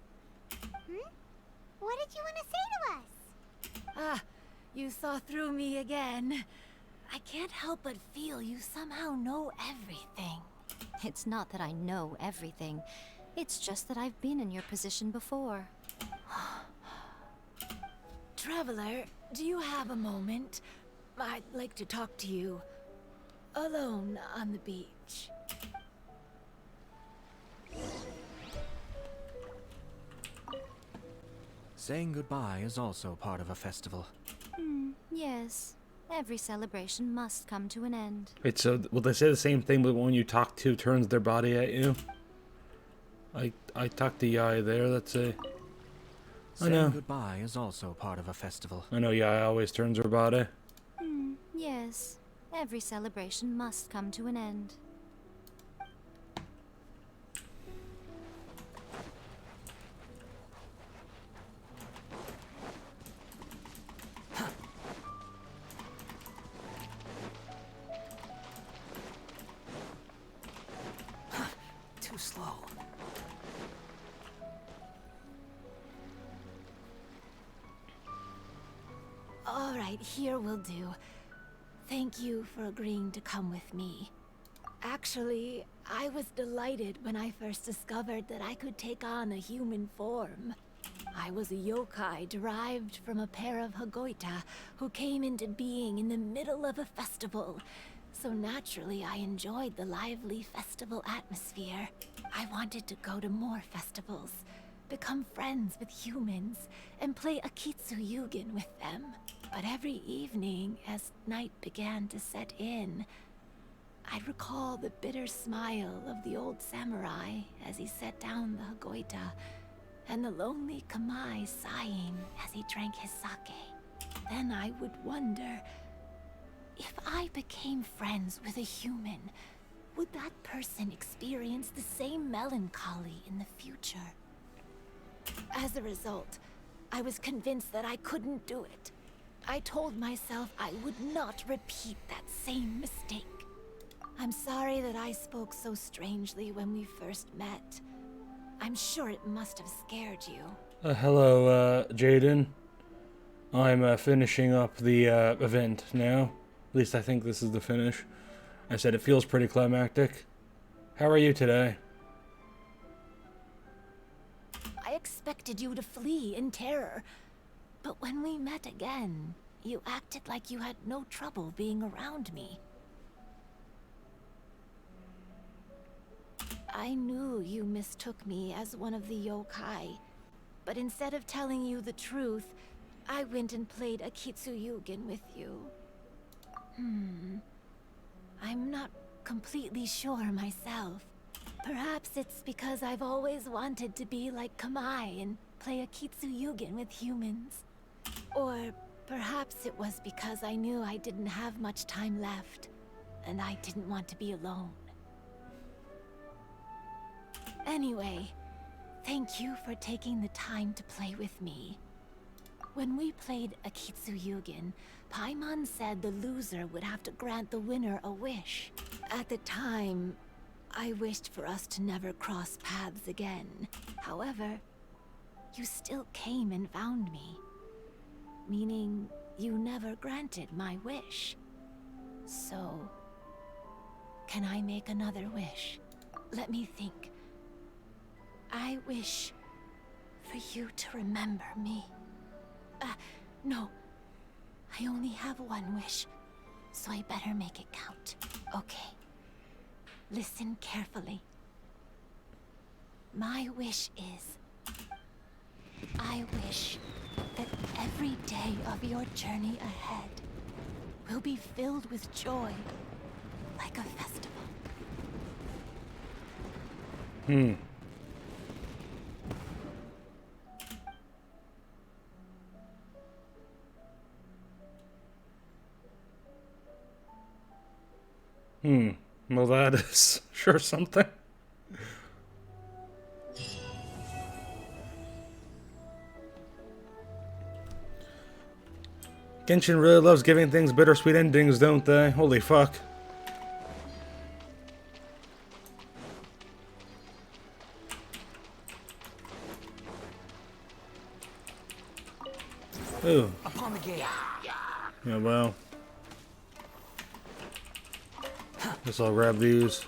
What did you want to say to us? Ah, you saw through me again. I can't help but feel you somehow know everything. It's not that I know everything. It's just that I've been in your position before. Traveler, do you have a moment? I'd like to talk to you. Alone on the beach. Saying goodbye is also part of a festival. Yes. Every celebration must come to an end. Wait, so will they say the same thing, but when you talk to turns their body at you? I talked to Yai there, let's say. I know. Saying goodbye is also part of a festival. I know Yai always turns her body. Yes. Every celebration must come to an end. Too slow. All right, here will do. Thank you for agreeing to come with me. Actually, I was delighted when I first discovered that I could take on a human form. I was a yokai derived from a pair of Hagoita who came into being in the middle of a festival. So naturally, I enjoyed the lively festival atmosphere. I wanted to go to more festivals, become friends with humans, and play Akitsu Yugen with them. But every evening, as night began to set in, I'd recall the bitter smile of the old samurai as he set down the Hagoita, and the lonely Kamai sighing as he drank his sake. Then I would wonder, if I became friends with a human, would that person experience the same melancholy in the future? As a result, I was convinced that I couldn't do it. I told myself I would not repeat that same mistake. I'm sorry that I spoke so strangely when we first met. I'm sure it must have scared you. Hello, Jaden. I'm finishing up the event now. At least I think this is the finish. I said it feels pretty climactic. How are you today? I expected you to flee in terror, but when we met again, you acted like you had no trouble being around me. I knew you mistook me as one of the yokai, but instead of telling you the truth, I went and played Akitsu Yugen with you. I'm not completely sure myself. Perhaps it's because I've always wanted to be like Kamai and play Akitsu Yugen with humans. Or perhaps it was because I knew I didn't have much time left, and I didn't want to be alone. Anyway, thank you for taking the time to play with me. When we played Akitsu Yugen, Paimon said the loser would have to grant the winner a wish. At the time, I wished for us to never cross paths again. However, you still came and found me. Meaning, you never granted my wish. So, can I make another wish? Let me think. I wish for you to remember me. No. I only have one wish, so I better make it count. Okay. Listen carefully. My wish is, I wish that every day of your journey ahead will be filled with joy, like a festival. Well, that is sure something. Genshin really loves giving things bittersweet endings, don't they? Holy fuck. Ooh. Upon the gate. Yeah, well. Guess I'll grab these.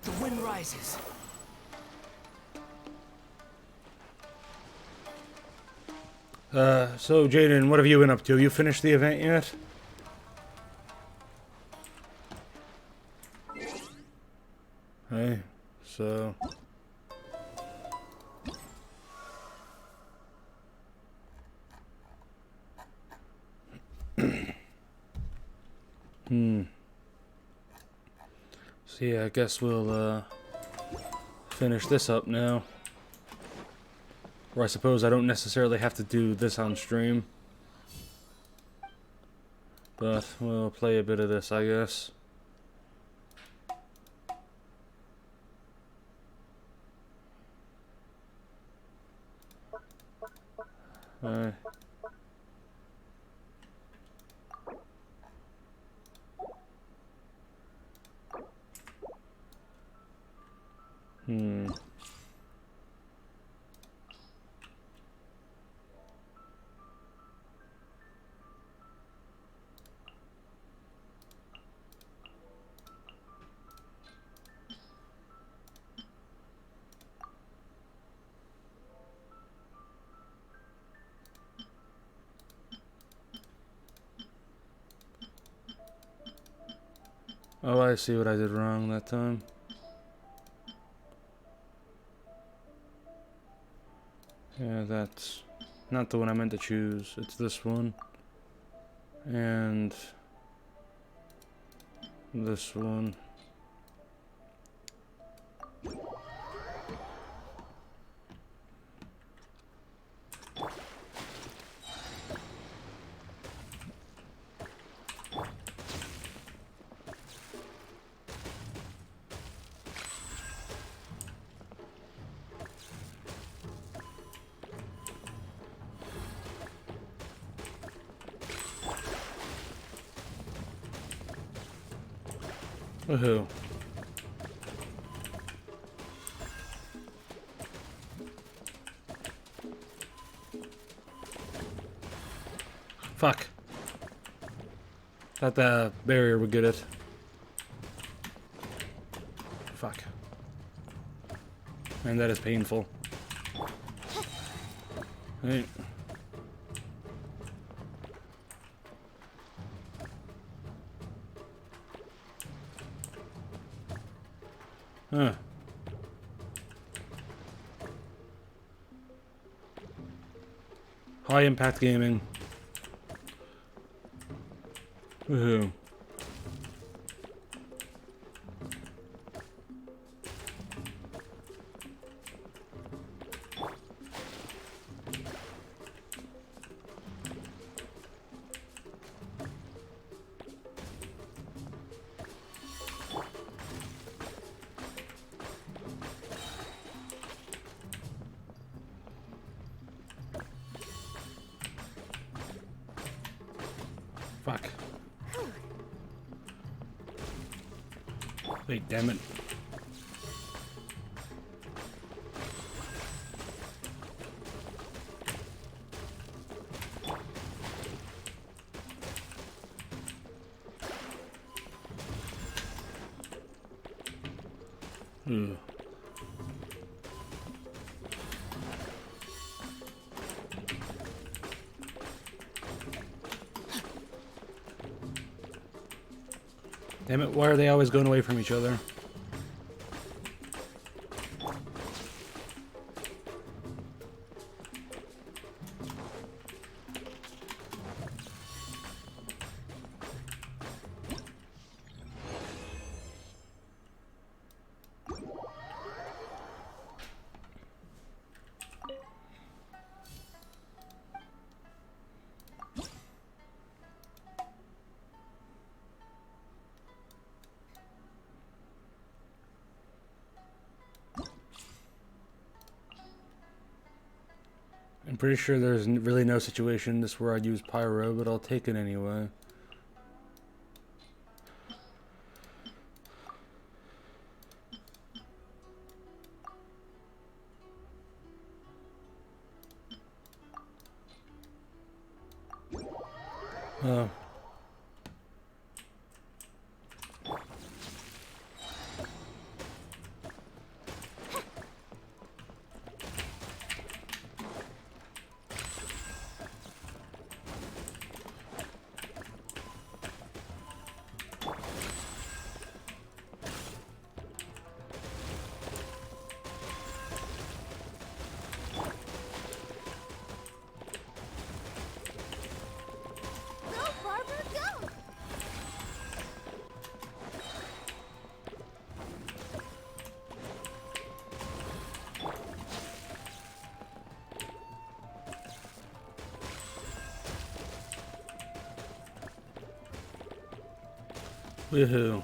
The wind rises. So Jaden, what have you been up to? You finished the event yet? Hey, so... So yeah, I guess we'll, finish this up now. Or I suppose I don't necessarily have to do this on stream. But we'll play a bit of this, I guess. Alright. Oh, I see what I did wrong that time. Yeah, that's not the one I meant to choose. It's this one. And this one. Woohoo. Fuck. Thought the barrier would get it. Fuck. Man, that is painful. Right. Huh. High impact gaming. Woohoo. Fuck. Wait, damn it. Damn it, why are they always going away from each other? I'm pretty sure there's really no situation in this where I'd use pyro, but I'll take it anyway. Oh. Go, Barber, go! Woohoo.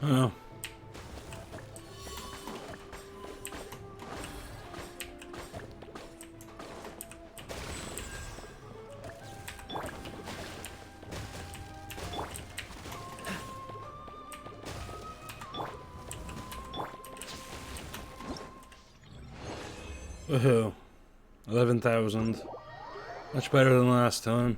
Oh. Woohoo. 11,000. Much better than last time.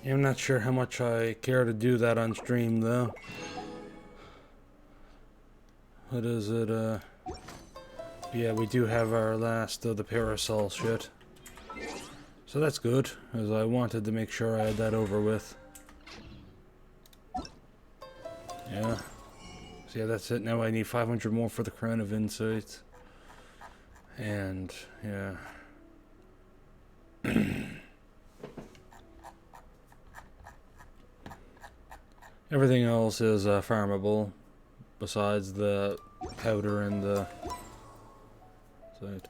I'm not sure how much I care to do that on stream though. What is it, yeah, we do have our last of the parasol shit. So that's good, as I wanted to make sure I had that over with. Yeah. So yeah, that's it. Now I need 500 more for the Crown of Insight. And, yeah. Everything else is farmable, besides the powder and the site.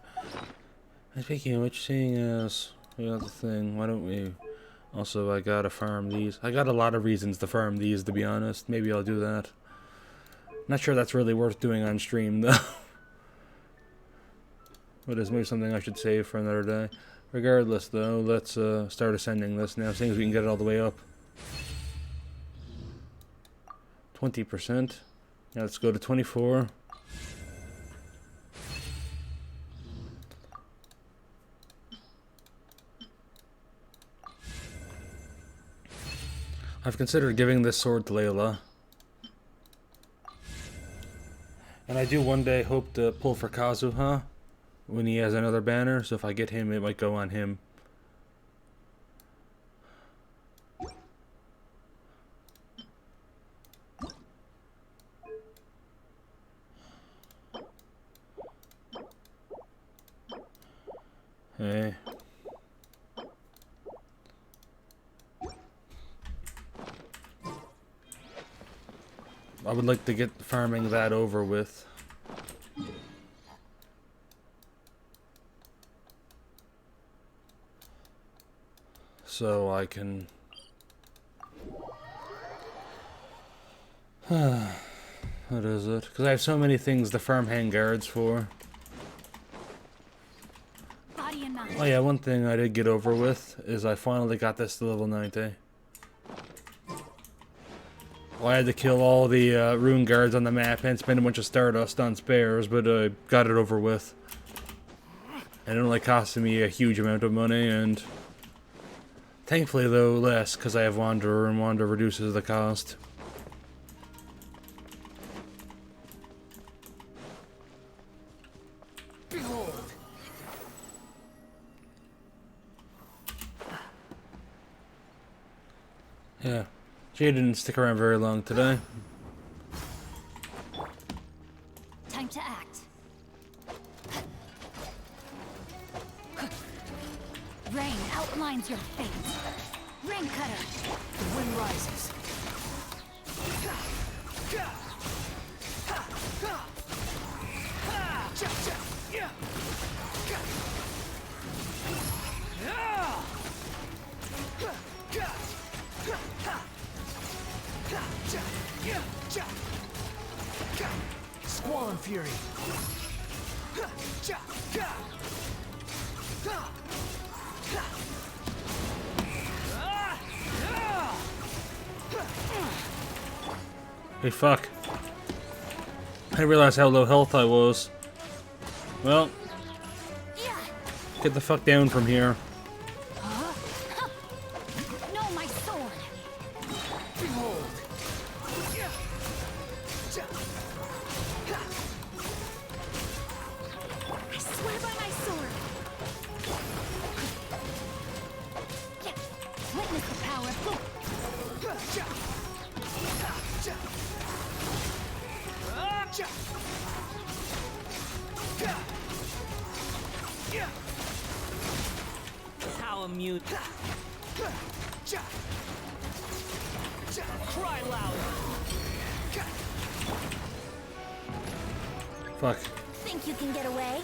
And speaking of which, seeing as we got the thing, why don't we... Also, I gotta farm these. I got a lot of reasons to farm these, to be honest. Maybe I'll do that. Not sure that's really worth doing on stream, though. But it's maybe something I should save for another day. Regardless, though, let's start ascending this now, seeing as we can get it all the way up. 20%. Now let's go to 24. I've considered giving this sword to Layla. And I do one day hope to pull for Kazuha when he has another banner, so if I get him, it might go on him. Hey. I would like to get farming that over with. So I can... What is it? Because I have so many things to farm hand guards for. Oh yeah, one thing I did get over with is I finally got this to level 90. Well, I had to kill all the rune guards on the map and spend a bunch of stardust on spares, but I got it over with. And it only costed me a huge amount of money, and thankfully though less, because I have Wanderer, and Wanderer reduces the cost. Behold. Yeah. She didn't stick around very long today. Time to act. Rain outlines your fate. Rain cutter. The wind rises. Squall and Fury. Hey, fuck. I didn't realize how low health I was. Well, get the fuck down from here. No, my sword. Behold. I swear by my sword. Witness the power. How amused. Cry louder. Fuck. Think you can get away?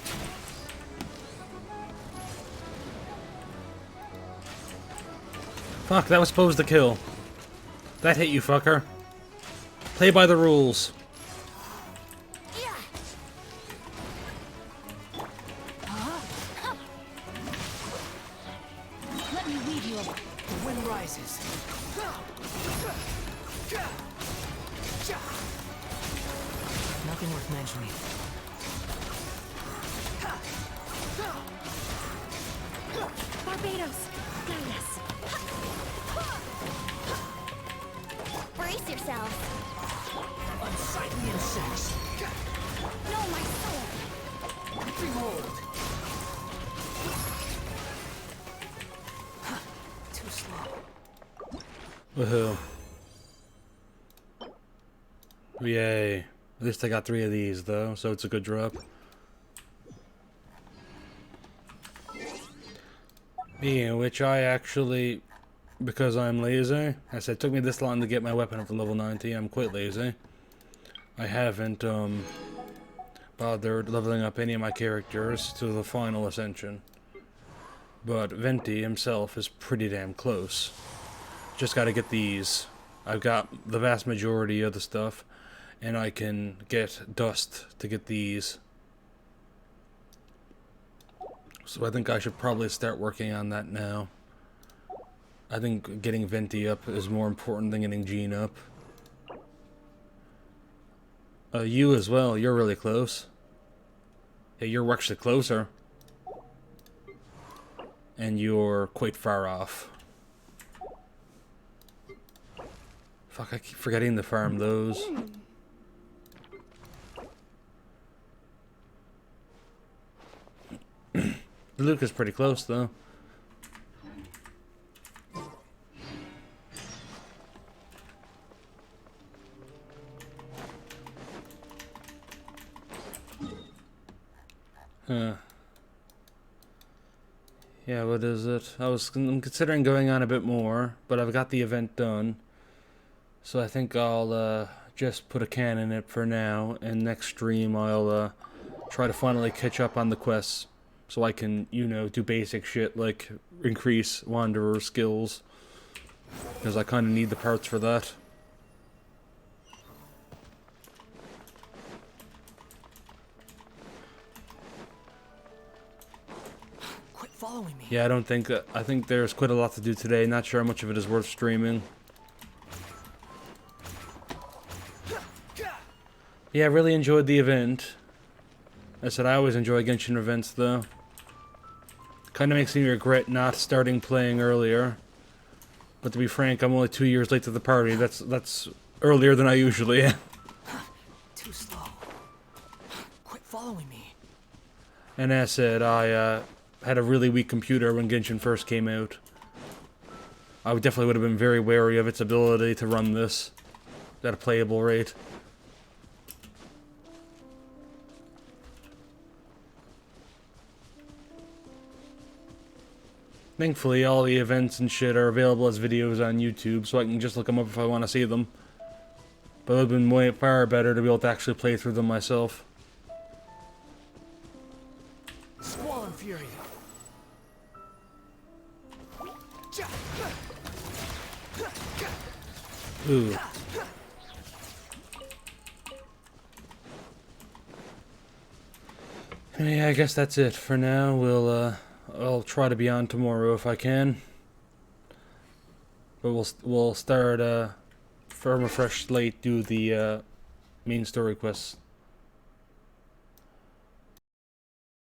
Fuck, that was supposed to kill. That hit you, fucker. Play by the rules. Let me weave you. The wind rises. Nothing worth mentioning. Barbados. Yes. Brace yourselves. Unsightly insects. No, my sword. Behold. Too slow. Woohoo. Yay. At least I got 3 of these, though, so it's a good drop. Yeah, which I actually, because I'm lazy, I said it took me this long to get my weapon up to level 90, I'm quite lazy. I haven't, bothered leveling up any of my characters to the final ascension. But Venti himself is pretty damn close. Just gotta get these. I've got the vast majority of the stuff, and I can get dust to get these. So I think I should probably start working on that now. I think getting Venti up is more important than getting Jean up. You as well. You're really close. Yeah, you're actually closer. And you're quite far off. Fuck, I keep forgetting to farm those. Luke is pretty close, though. Huh. Yeah, what is it? I'm considering going on a bit more, but I've got the event done. So I think I'll just put a can in it for now, and next stream I'll try to finally catch up on the quests so I can, you know, do basic shit like increase Wanderer skills. Because I kind of need the parts for that. Quit following me. Yeah, I think there's quite a lot to do today. Not sure how much of it is worth streaming. Yeah, I really enjoyed the event. I said I always enjoy Genshin events, though. Kind of makes me regret not starting playing earlier. But to be frank, I'm only 2 years late to the party. That's earlier than I usually am. Too slow. Quit following me. And as said, I had a really weak computer when Genshin first came out. I definitely would have been very wary of its ability to run this at a playable rate. Thankfully, all the events and shit are available as videos on YouTube, so I can just look them up if I want to see them. But it would have been way far better to be able to actually play through them myself. Squall and Fury. Ooh. Yeah, I guess that's it for now. I'll try to be on tomorrow if I can. But we'll start from a fresh slate, do the main story quests.